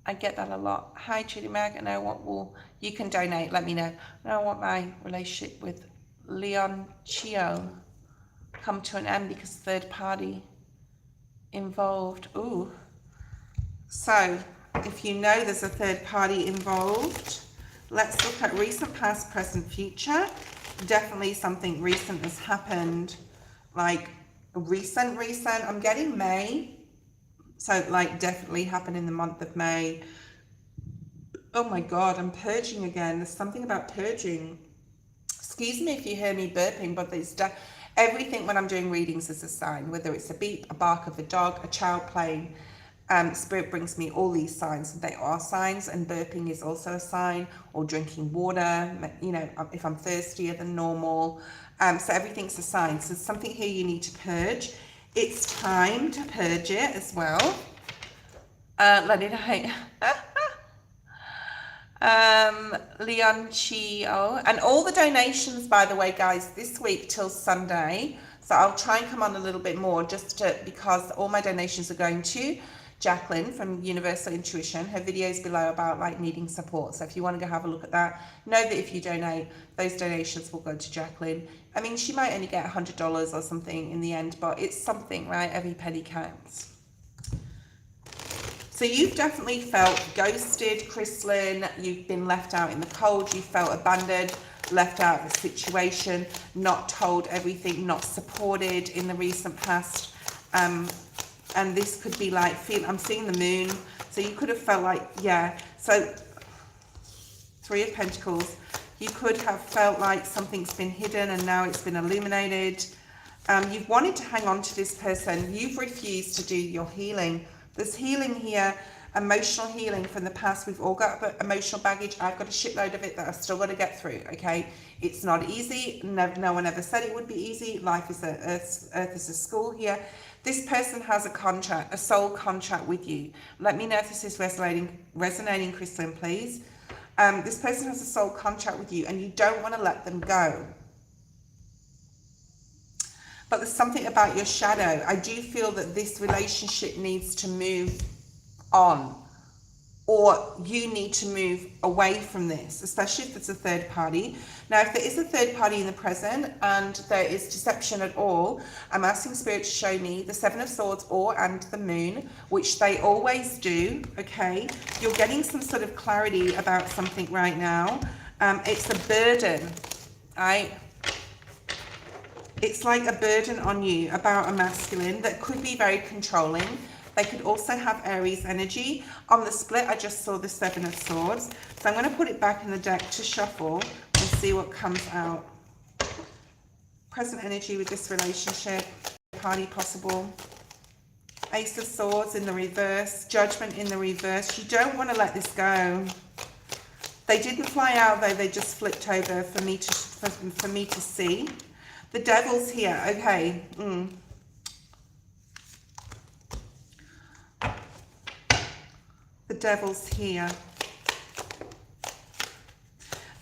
I get that a lot. Hi, Judy Mag. I know what will you can donate. Let me know. I know what my relationship with Leon Chio come to an end because third party involved. Ooh. So if you know there's a third party involved, let's look at recent, past, present, future. Definitely something recent has happened. Like recent. I'm getting May. So like definitely happened in the month of May. Oh my God, I'm purging again. There's something about purging. Excuse me if you hear me burping, but there's everything when I'm doing readings is a sign, whether it's a beep, a bark of a dog, a child playing. Spirit brings me all these signs. They are signs, and burping is also a sign, or drinking water, you know, if I'm thirstier than normal. So everything's a sign. So there's something here you need to purge. It's time to purge it as well. Let it Leon Chio. And all the donations, by the way, guys, this week till Sunday. So I'll try and come on a little bit more because all my donations are going to Jacqueline from Universal Intuition. Her videos below about like needing support. So if you want to go have a look at that, know that if you donate, those donations will go to Jacqueline. I mean, she might only get $100 or something in the end, but it's something, right? Every penny counts. So you've definitely felt ghosted, Chrislyn. You've been left out in the cold. You felt abandoned, left out of a situation, not told everything, not supported in the recent past. And this could be like, I'm seeing the moon. So you could have felt like, yeah. So 3 of Pentacles. You could have felt like something's been hidden and now it's been illuminated. You've wanted to hang on to this person. You've refused to do your healing. There's healing here. Emotional healing from the past. We've all got emotional baggage. I've got a shitload of it that I've still got to get through, okay? It's not easy. No one ever said it would be easy. Life is Earth is a school here. This person has a contract, a soul contract with you. Let me know if this is resonating, Crystalline, please. This person has a soul contract with you and you don't want to let them go. But there's something about your shadow. I do feel that this relationship needs to move on, or you need to move away from this, especially if it's a third party. Now, if there is a third party in the present and there is deception at all, I'm asking Spirit to show me the Seven of Swords and the Moon, which they always do, okay? You're getting some sort of clarity about something right now. It's a burden, right? It's like a burden on you about a masculine that could be very controlling. They could also have Aries energy. On the split, I just saw the Seven of Swords. So I'm going to put it back in the deck to shuffle and see what comes out. Present energy with this relationship. Party possible. Ace of Swords in the reverse. Judgment in the reverse. You don't want to let this go. They didn't fly out though. They just flipped over for me to see. The Devil's here. Okay. The Devil's here.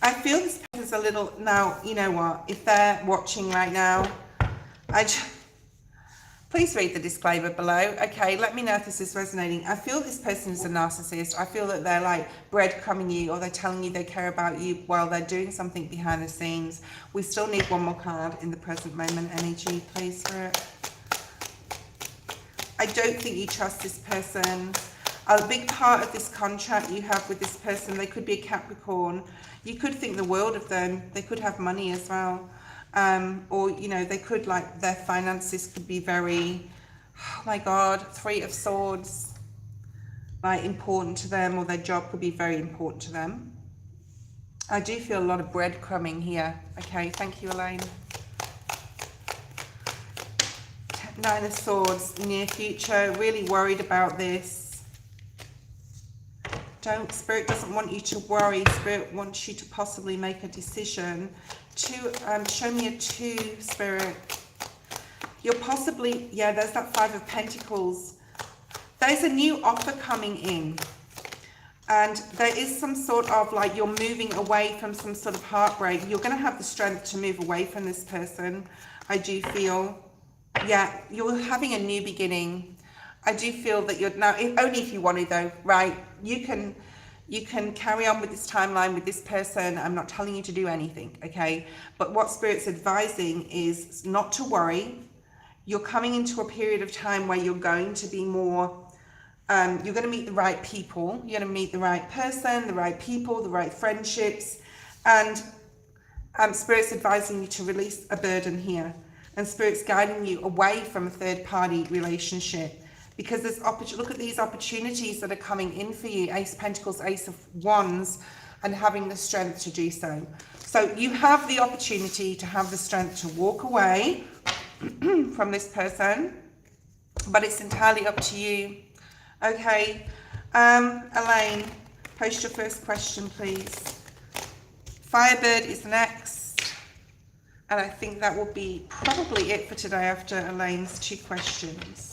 I feel this person's a little, now, you know what, if they're watching right now, please read the disclaimer below. Okay, let me know if this is resonating. I feel this person is a narcissist. I feel that they're like breadcrumbing you, or they're telling you they care about you while they're doing something behind the scenes. We still need one more card in the present moment energy, please, for it. I don't think you trust this person. A big part of this contract you have with this person, they could be a Capricorn. You could think the world of them. They could have money as well. Or, you know, they could, like, their finances could be very, oh my God, Three of Swords, like, important to them, or their job could be very important to them. I do feel a lot of breadcrumbing here. Okay, thank you, Elaine. Nine of Swords, near future, really worried about this. Spirit doesn't want you to worry. Spirit wants you to possibly make a decision. Show me a 2, Spirit. You're possibly, yeah, there's that 5 of Pentacles. There's a new offer coming in. And there is some sort of, like, you're moving away from some sort of heartbreak. You're going to have the strength to move away from this person, I do feel. Yeah, you're having a new beginning. I do feel that you're now, only if you want to though, right? You can carry on with this timeline with this person. I'm not telling you to do anything, okay? But what Spirit's advising is not to worry. You're coming into a period of time where you're going to be more, you're going to meet the right people. You're going to meet the right person, the right people, the right friendships. And Spirit's advising you to release a burden here. And Spirit's guiding you away from a third party relationship. Because there's look at these opportunities that are coming in for you. Ace of Pentacles, Ace of Wands, and having the strength to do so. So you have the opportunity to have the strength to walk away from this person, but it's entirely up to you. Okay, Elaine, post your first question, please. Firebird is next, and I think that will be probably it for today after Elaine's 2 questions.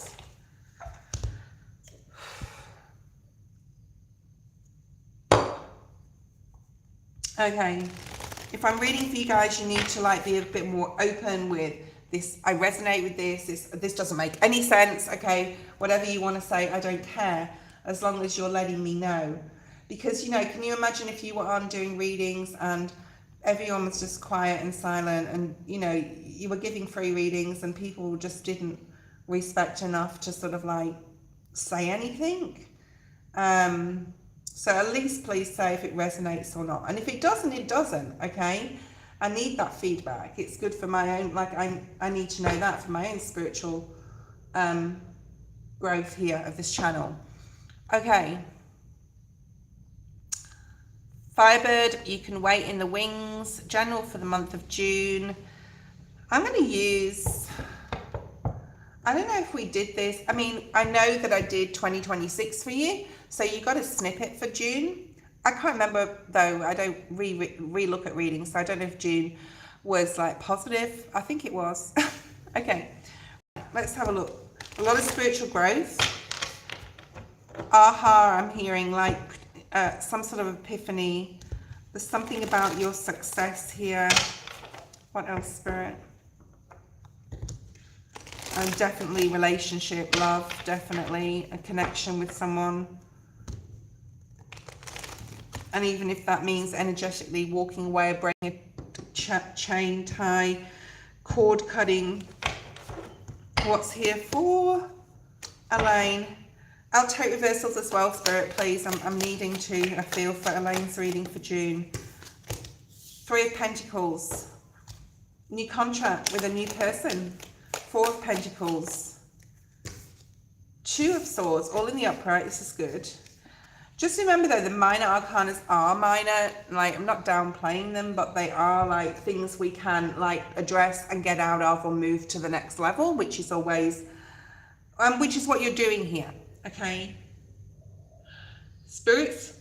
Okay, if I'm reading for you guys, you need to, like, be a bit more open with this. I resonate with this doesn't make any sense. Okay, whatever you want to say, I don't care, as long as you're letting me know. Because, you know, can you imagine if you were on doing readings and everyone was just quiet and silent, and, you know, you were giving free readings and people just didn't respect enough to sort of, like, say anything? So at least please say if it resonates or not. And if it doesn't, it doesn't, okay? I need that feedback. It's good for my own, like, I need to know that for my own spiritual growth here of this channel. Okay. Firebird, you can wait in the wings. General for the month of June. I'm going to use I don't know if we did this. I mean, I know that I did 2026 for you. So you got a snippet for June. I can't remember though. I don't re-look at readings. So I don't know if June was like positive. I think it was. Okay, let's have a look. A lot of spiritual growth. Aha, I'm hearing like some sort of epiphany. There's something about your success here. What else, Spirit? And definitely relationship, love, definitely a connection with someone. And even if that means energetically walking away, breaking a chain tie, cord cutting. What's here for Elaine? I'll take reversals as well, Spirit, please. I'm needing to. I feel for Elaine's reading for June. 3 of Pentacles. New contract with a new person. 4 of Pentacles. 2 of Swords, all in the upright. This is good. Just remember though, the minor arcanas are minor. Like, I'm not downplaying them, but they are like things we can like address and get out of or move to the next level, which is always, which is what you're doing here. Okay. Spirits,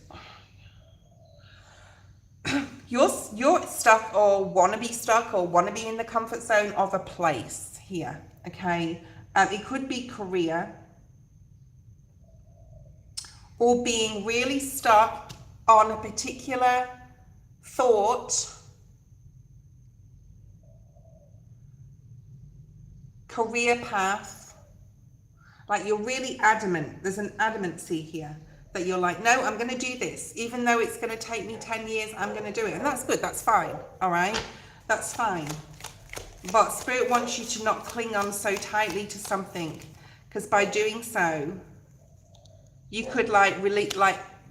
you're stuck or want to be stuck or want to be in the comfort zone of a place here. Okay. It could be career, or being really stuck on a particular thought, career path. Like, you're really adamant. There's an adamancy here that you're like, no, I'm going to do this. Even though it's going to take me 10 years, I'm going to do it. And that's good. That's fine. All right. That's fine. But Spirit wants you to not cling on so tightly to something, because by doing so, you could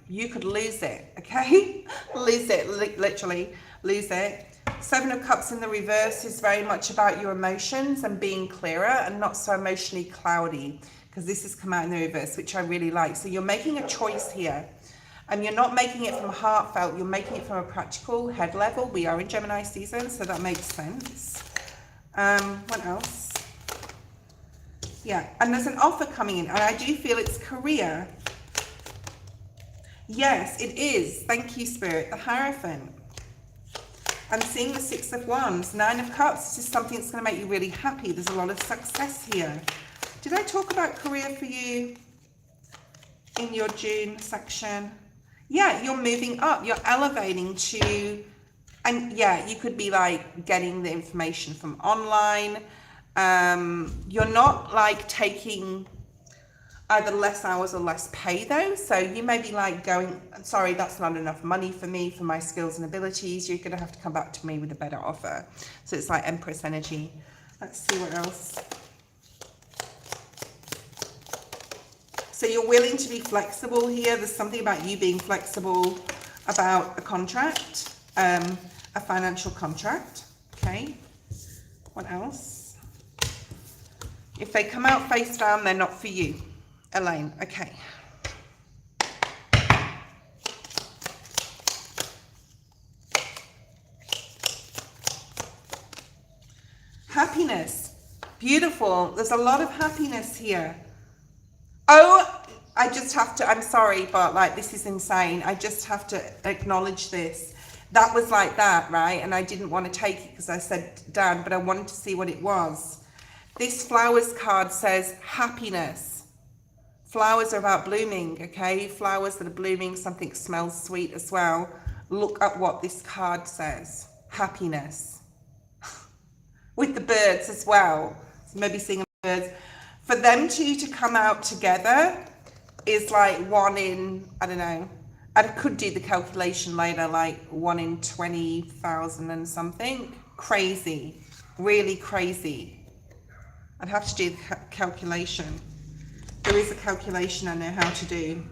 you could lose it. Okay. Lose it, literally lose it. 7 of Cups in the reverse is very much about your emotions and being clearer and not so emotionally cloudy, because this has come out in the reverse, which I really like. So you're making a choice here, and you're not making it from heartfelt, you're making it from a practical head level. We are in Gemini season, so that makes sense. What else? Yeah, and there's an offer coming in, and I do feel it's career. Yes, it is. Thank you, Spirit. The Hierophant. I'm seeing the 6 of Wands. 9 of Cups. This is something that's going to make you really happy. There's a lot of success here. Did I talk about career for you in your June section? Yeah, you're moving up. You're elevating to, and yeah, you could be like getting the information from online. You're not like taking either less hours or less pay though. So you may be like going, sorry, that's not enough money for me, for my skills and abilities. You're going to have to come back to me with a better offer. So it's like Empress energy. Let's see what else. So you're willing to be flexible here. There's something about you being flexible about a contract, a financial contract. Okay. What else? If they come out face down, they're not for you. Elaine, okay. Happiness. Beautiful. There's a lot of happiness here. Oh, I just have to, I'm sorry, but like, this is insane. I just have to acknowledge this. That was like that, right? And I didn't want to take it because I said Dan, but I wanted to see what it was. This flowers card says happiness. Flowers are about blooming, okay? Flowers that are blooming, something smells sweet as well. Look at what this card says. Happiness. With the birds as well. So maybe seeing birds. For them two to come out together is like 1 in, I don't know. I could do the calculation later, like 1 in 20,000 and something. Crazy. Really crazy. I'd have to do the calculation. There is a calculation I know how to do.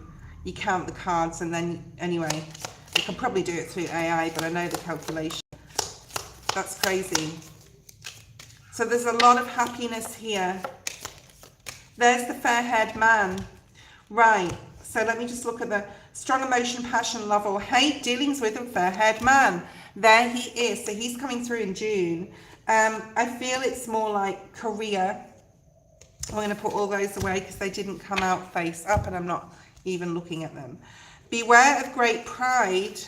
You count the cards and then, anyway, you can probably do it through AI, but I know the calculation. That's crazy. So there's a lot of happiness here. There's the fair-haired man. Right, so let me just look at the strong emotion, passion, love or hate, dealings with a fair-haired man. There he is. So he's coming through in June. I feel it's more like career. I'm going to put all those away because they didn't come out face up and I'm not even looking at them. Beware of great pride.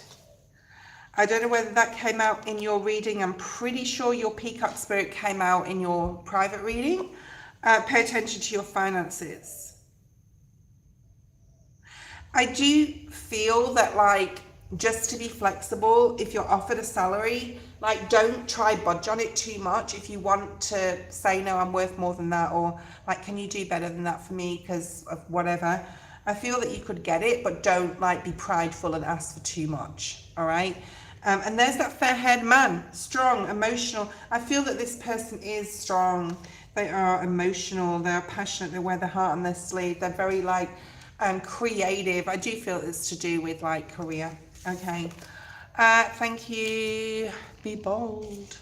I don't know whether that came out in your reading. I'm pretty sure your peacock spirit came out in your private reading. Pay attention to your finances. I do feel that, like, just to be flexible, if you're offered a salary, like, don't try budge on it too much. If you want to say, no, I'm worth more than that, or like, can you do better than that for me because of whatever, I feel that you could get it, but don't like be prideful and ask for too much. All right. And there's that fair-haired man, strong, emotional. I feel that this person is strong. They are emotional. They're passionate. They wear their heart on their sleeve. They're very like creative. I do feel it's to do with like career. Okay. Thank you. Be bold.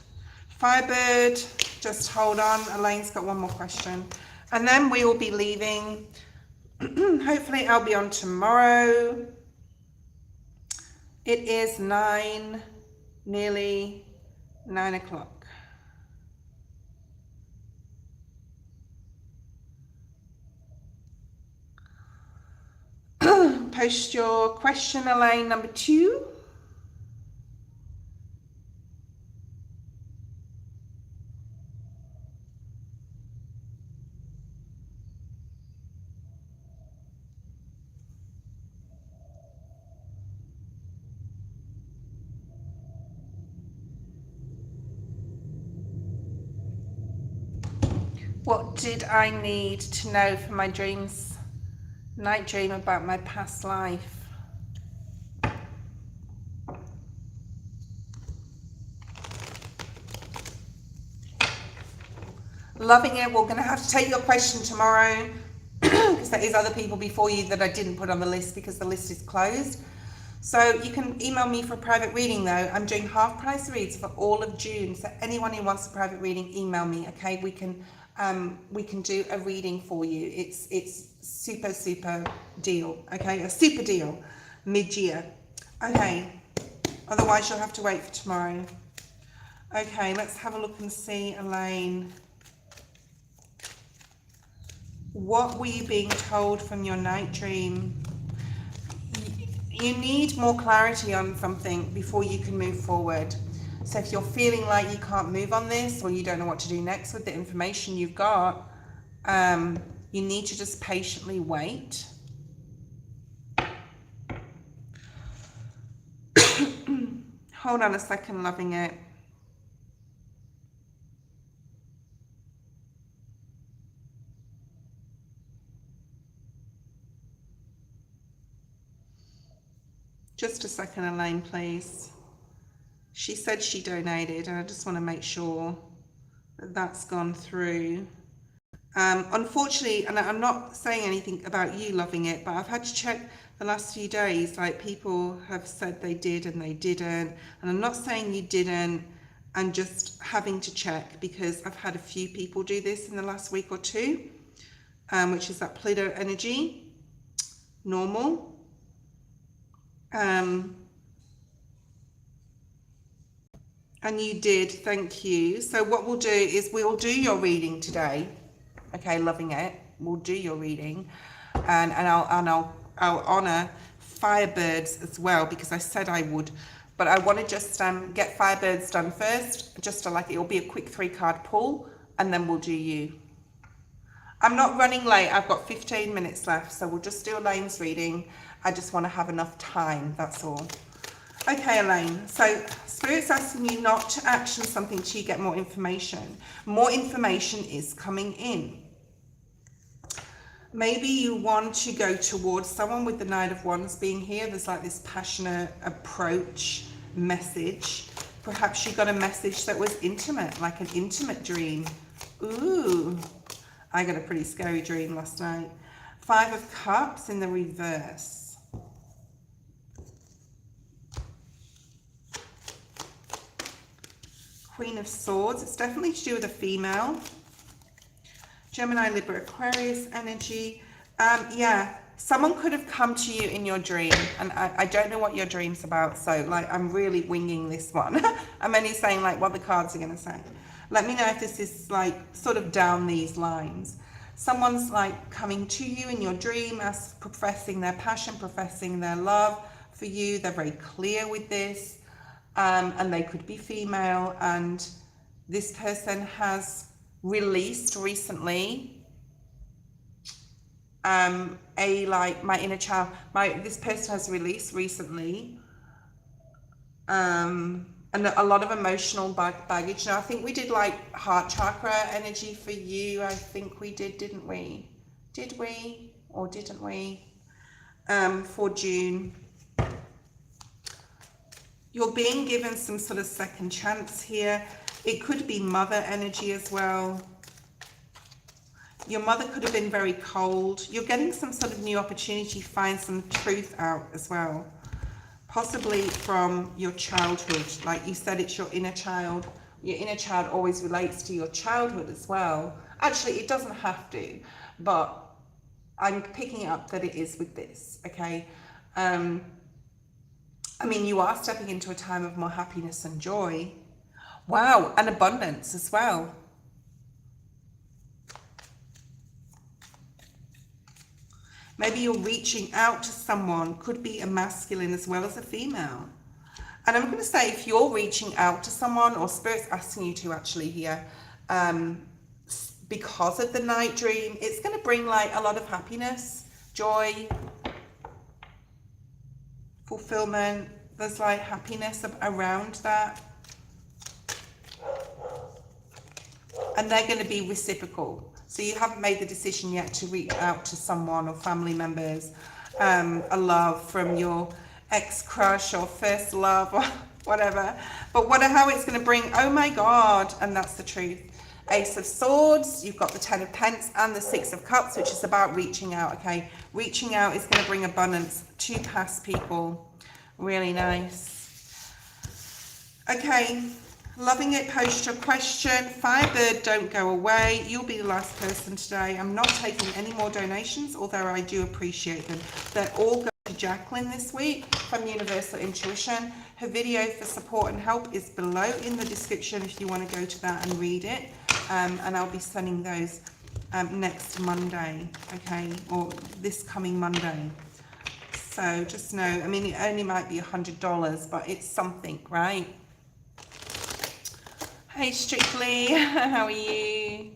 Firebird, just hold on. Elaine's got one more question. And then we will be leaving. Hopefully I'll be on tomorrow. It is nearly 9 o'clock. Post your question, Elaine, number 2. What did I need to know for my dreams? Night dream about my past life. Loving it. We're going to have to take your question tomorrow because there is other people before you that I didn't put on the list because the list is closed. So you can email me for a private reading though. I'm doing half price reads for all of June. So anyone who wants a private reading, email me. Okay, we can do a reading for you. It's super deal. Okay, a super deal, mid-year. Okay, otherwise you'll have to wait for tomorrow. Okay, let's have a look and see, Elaine. What were you being told from your night dream? You need more clarity on something before you can move forward. So if you're feeling like you can't move on this or you don't know what to do next with the information you've got, you need to just patiently wait. Hold on a second, loving it. Just a second, Elaine, please. She said she donated, and I just want to make sure that that's gone through. Unfortunately, and I'm not saying anything about you, loving it, but I've had to check the last few days. Like, people have said they did and they didn't. And I'm not saying you didn't. I'm just having to check because I've had a few people do this in the last week or two, which is that Pluto energy, normal. And you did, thank you. So what we'll do is we'll do your reading today. Okay, loving it. We'll do your reading, and I'll honor Firebirds as well because I said I would. But I want to just get Firebirds done first, just to like, it'll be a quick 3-card pull, and then we'll do you. I'm not running late. I've got 15 minutes left, so we'll just do Elaine's reading. I just want to have enough time, that's all. Okay, Elaine, so Spirit's asking you not to action something till you get more information. More information is coming in. Maybe you want to go towards someone with the Knight of Wands being here. There's like this passionate approach message. Perhaps you got a message that was intimate, like an intimate dream. Ooh, I got a pretty scary dream last night. 5 of Cups in the reverse. Queen of Swords. It's definitely to do with a female. Gemini, Libra, Aquarius energy. Yeah, someone could have come to you in your dream, and I don't know what your dream's about, so like I'm really winging this one. I'm only saying like what the cards are going to say. Let me know if this is like sort of down these lines. Someone's like coming to you in your dream as professing their passion, professing their love for you. They're very clear with this, and they could be female, and this person has released recently my inner child. This person has released recently and a lot of emotional baggage. Now I think we did like heart chakra energy for you. I think we did, didn't we? Did we or didn't we? For June. You're being given some sort of second chance here. It could be mother energy as well. Your mother could have been very cold. You're getting some sort of new opportunity, find some truth out as well. Possibly from your childhood. Like you said, it's your inner child. Your inner child always relates to your childhood as well. Actually, it doesn't have to, but I'm picking up that it is with this, okay? I mean, you are stepping into a time of more happiness and joy. Wow, and abundance as well. Maybe you're reaching out to someone, could be a masculine as well as a female. And I'm going to say if you're reaching out to someone, or Spirit's asking you to actually here, because of the night dream, it's going to bring like a lot of happiness, joy, fulfillment. There's like happiness around that. And they're going to be reciprocal. So you haven't made the decision yet to reach out to someone or family members, a love from your ex-crush or first love or whatever. But how it's going to bring, oh my God, and that's the truth. Ace of Swords, you've got the 10 of Pence and the 6 of Cups, which is about reaching out, okay? Reaching out is going to bring abundance to past people. Really nice. Okay. Loving it, post your question. Firebird, don't go away. You'll be the last person today. I'm not taking any more donations, although I do appreciate them. They're all going to Jacqueline this week from Universal Intuition. Her video for support and help is below in the description if you want to go to that and read it. And I'll be sending those next Monday, okay, or this coming Monday. So just know, I mean, it only might be $100, but it's something, right? Hey Strictly, how are you?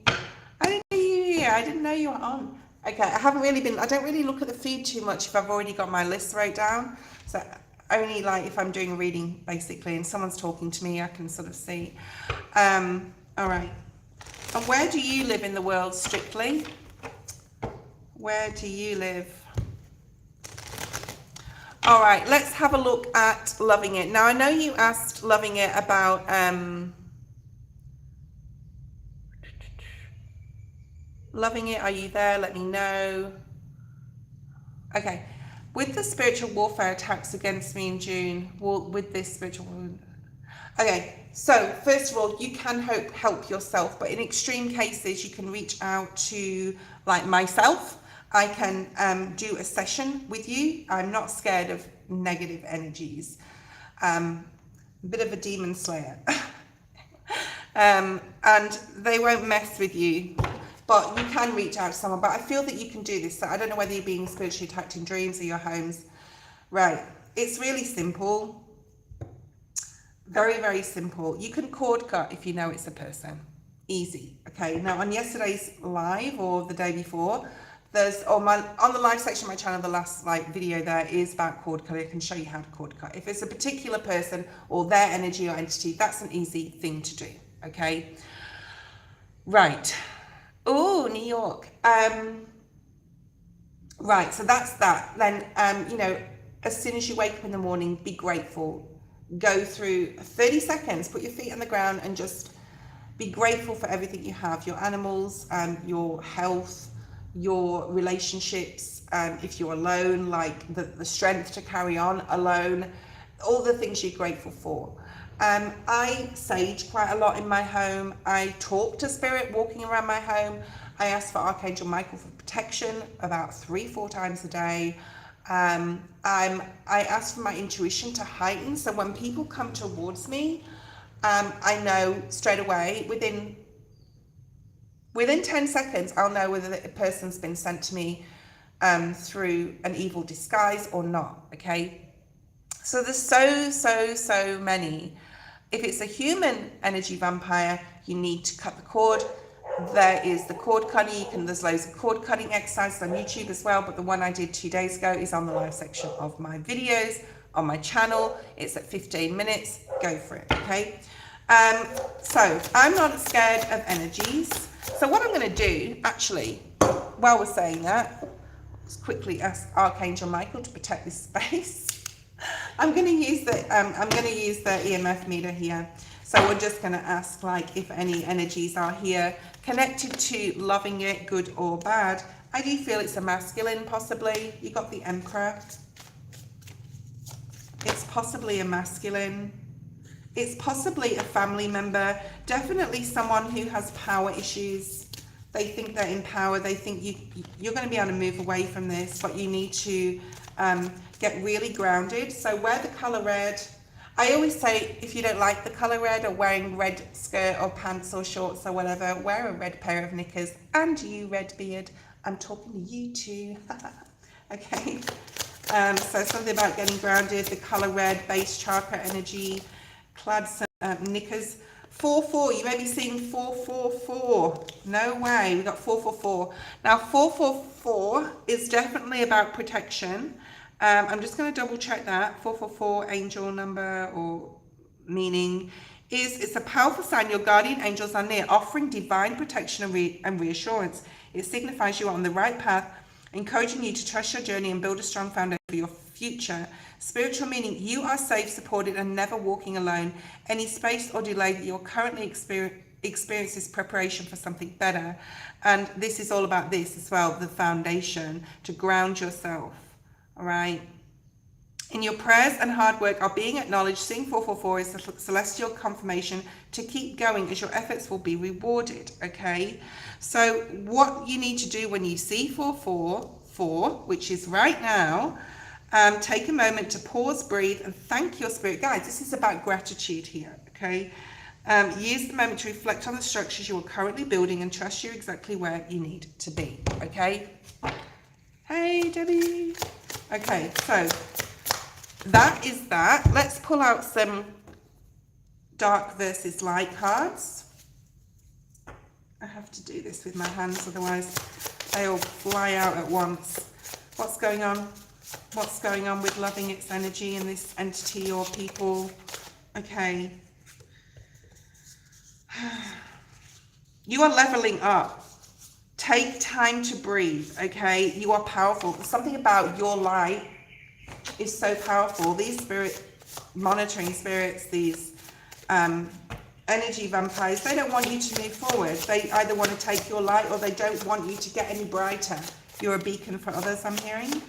I didn't know you were here. I didn't know you were on. Okay, I don't really look at the feed too much if I've already got my list wrote down. So only like if I'm doing a reading basically and someone's talking to me, I can sort of see. All right. And where do you live in the world, Strictly? Where do you live? All right, let's have a look at Loving It. Now I know you asked Loving It about Loving It, are you there? Let me know. Okay, with the spiritual warfare attacks against me in June, with this spiritual... Okay, so first of all, you can help yourself, but in extreme cases, you can reach out to like myself. I can do a session with you. I'm not scared of negative energies. A bit of a demon slayer. And they won't mess with you. But you can reach out to someone. But I feel that you can do this. So I don't know whether you're being spiritually attacked in dreams or your homes. Right. It's really simple. Very, very simple. You can cord cut if you know it's a person. Easy. Okay. Now on yesterday's live or the day before, there's on the live section of my channel, the last video there is about cord cutting. I can show you how to cord cut. If it's a particular person or their energy or entity, that's an easy thing to do. Okay. Right. Oh, New York. Right, so that's that. Then, you know, as soon as you wake up in the morning, be grateful. Go through 30 seconds, put your feet on the ground and just be grateful for everything you have. Your animals, your health, your relationships. If you're alone, like the strength to carry on alone. All the things you're grateful for. I sage quite a lot in my home. I talk to spirit walking around my home. I ask for Archangel Michael for protection about 3-4 times a day. I ask for my intuition to heighten. So when people come towards me, I know straight away within Within 10 seconds, I'll know whether the person's been sent to me through an evil disguise or not, okay? So there's so many. If it's a human energy vampire, you need to cut the cord. There is the cord cutting. There's loads of cord cutting exercises on YouTube as well, but the one I did 2 days ago is on the live section of my videos on my channel. It's at 15 minutes. Go for it, okay? So I'm not scared of energies. So what I'm going to do, actually, while we're saying that, let's quickly ask Archangel Michael to protect this space. I'm going to use the EMF meter here. So we're just going to ask, like, if any energies are here connected to loving it, good or bad. I do feel it's a masculine, possibly. You got the Emperor. It's possibly a masculine. It's possibly a family member. Definitely someone who has power issues. They think they're in power. They think you're going to be able to move away from this, but you need to get really grounded. So wear the color red. I always say, if you don't like the color red, or wearing red skirt or pants or shorts or whatever, wear a red pair of knickers. And you, red beard, I'm talking to you too. Okay. So something about getting grounded, the color red, base chakra energy, clad some knickers. 4-4, you may be seeing 4-4-4. No way, we got 4-4-4. Now 4-4-4 is definitely about protection. I'm just going to double check that. 4-4-4 angel number or meaning is, it's a powerful sign your guardian angels are near, offering divine protection and reassurance. It signifies you are on the right path, encouraging you to trust your journey and build a strong foundation for your future. Spiritual meaning, you are safe, supported, and never walking alone. Any space or delay that you're currently experiencing is preparation for something better. And this is all about this as well, the foundation, to ground yourself. All right. In your prayers and hard work are being acknowledged. Seeing 4-4-4 is the celestial confirmation to keep going, as your efforts will be rewarded. Okay. So what you need to do when you see 4-4-4, which is right now, take a moment to pause, breathe, and thank your spirit guides. This is about gratitude here. Okay. Use the moment to reflect on the structures you are currently building and trust you're exactly where you need to be. Okay. Hey, Debbie. Okay, so that is that. Let's pull out some dark versus light cards. I have to do this with my hands, otherwise they all fly out at once. What's going on? What's going on with loving its energy in this entity or people? Okay. You are leveling up. Take time to breathe, okay? You are powerful. There's something about your light is so powerful. These monitoring spirits, these energy vampires, they don't want you to move forward. They either want to take your light or they don't want you to get any brighter. You're a beacon for others, I'm hearing.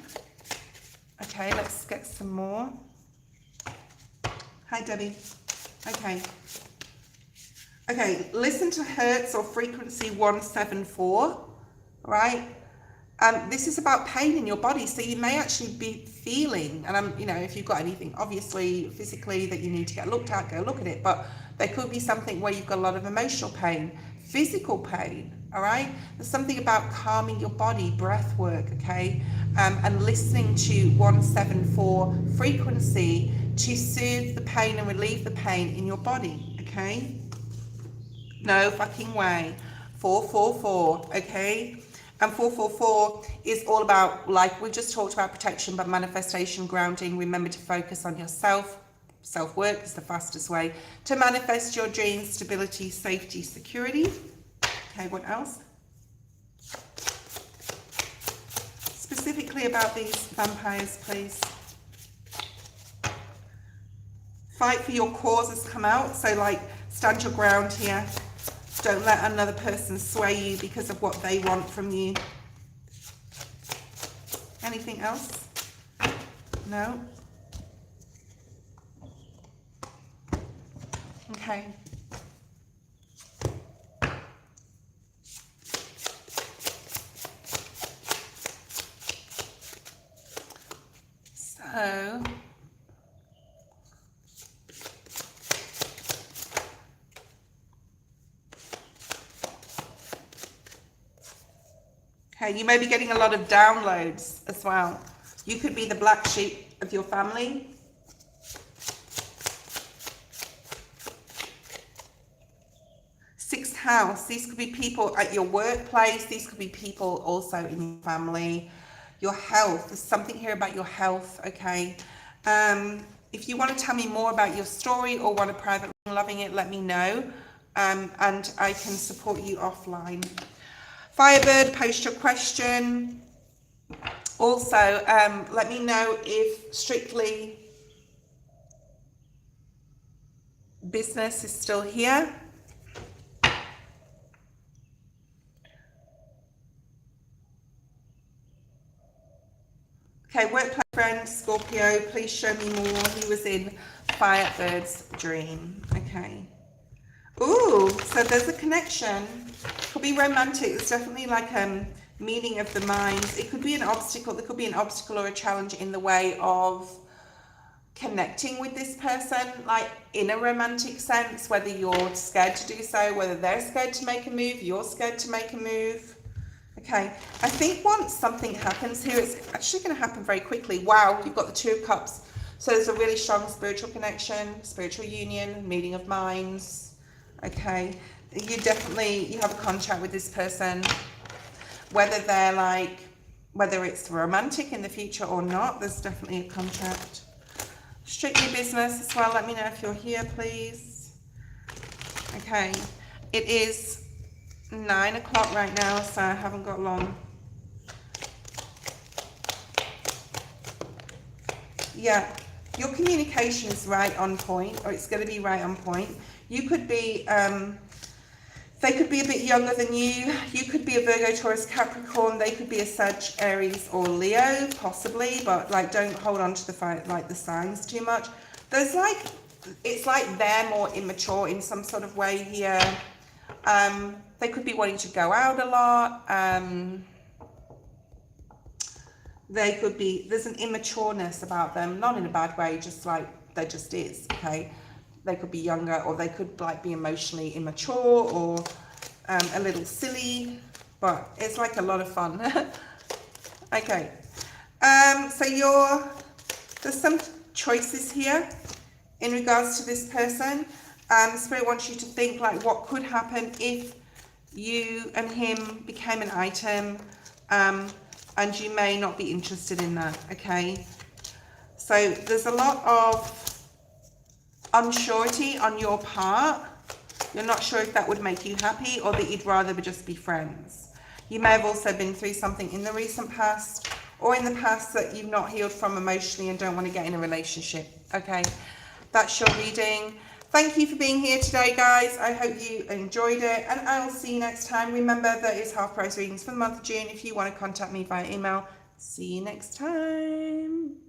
Okay, let's get some more. Hi, Debbie. Okay. Okay, listen to hertz or frequency 174, right? This is about pain in your body, so you may actually be feeling, and if you've got anything, obviously, physically that you need to get looked at, go look at it, but there could be something where you've got a lot of emotional pain, physical pain, all right? There's something about calming your body, breath work, okay? And listening to 174 frequency to soothe the pain and relieve the pain in your body, okay? No fucking way. 4-4-4, okay? And 4-4-4 is all about, like we just talked about, protection, but manifestation, grounding. Remember to focus on yourself. Self-work is the fastest way to manifest your dreams, stability, safety, security. Okay, what else? Specifically about these vampires, please. Fight for your cause has come out. So, like, stand your ground here. Don't let another person sway you because of what they want from you. Anything else? No? Okay. So, Okay, you may be getting a lot of downloads as well. You could be the black sheep of your family. Sixth house, these could be people at your workplace. These could be people also in your family. Your health, there's something here about your health, okay? If you want to tell me more about your story or want a private loving it, let me know. And I can support you offline. Firebird, post your question. Also, let me know if strictly business is still here. Okay, workplace friend, Scorpio, please show me more. He was in Firebird's dream. Okay. Ooh, so there's a connection. Could be romantic. It's definitely like meeting of the minds. It could be an obstacle. There could be an obstacle or a challenge in the way of connecting with this person, like in a romantic sense, whether you're scared to do so, whether they're scared to make a move, you're scared to make a move. Okay, I think once something happens here, it's actually going to happen very quickly. Wow, you've got the Two of Cups. So there's a really strong spiritual connection, spiritual union, meeting of minds. Okay, you have a contact with this person, whether they're like, whether it's romantic in the future or not, there's definitely a contract. Strictly business as well, let me know if you're here, please. Okay, it is 9 o'clock right now, so I haven't got long. Yeah, your communication is right on point, or it's going to be right on point. You could be, they could be a bit younger than you. You could be a Virgo, Taurus, Capricorn. They could be a Sag, Aries, or Leo, possibly. But like, don't hold on to the signs too much. There's like, it's like they're more immature in some sort of way here. They could be wanting to go out a lot. They could be, there's an immatureness about them, not in a bad way, just like there just is, okay? They could be younger, or they could like be emotionally immature, or a little silly, but it's like a lot of fun. Okay, so there's some choices here in regards to this person. Spirit wants you to think like what could happen if you and him became an item, and you may not be interested in that, okay? So there's a lot of unsurety on your part. You're not sure if that would make you happy, or that you'd rather just be friends. You may have also been through something in the recent past, or in the past that you've not healed from emotionally and don't want to get in a relationship, okay? That's your reading. Thank you for being here today, guys. I hope you enjoyed it, and I will see you next time. Remember, there is half price readings for the month of June if you want to contact me via email. See you next time.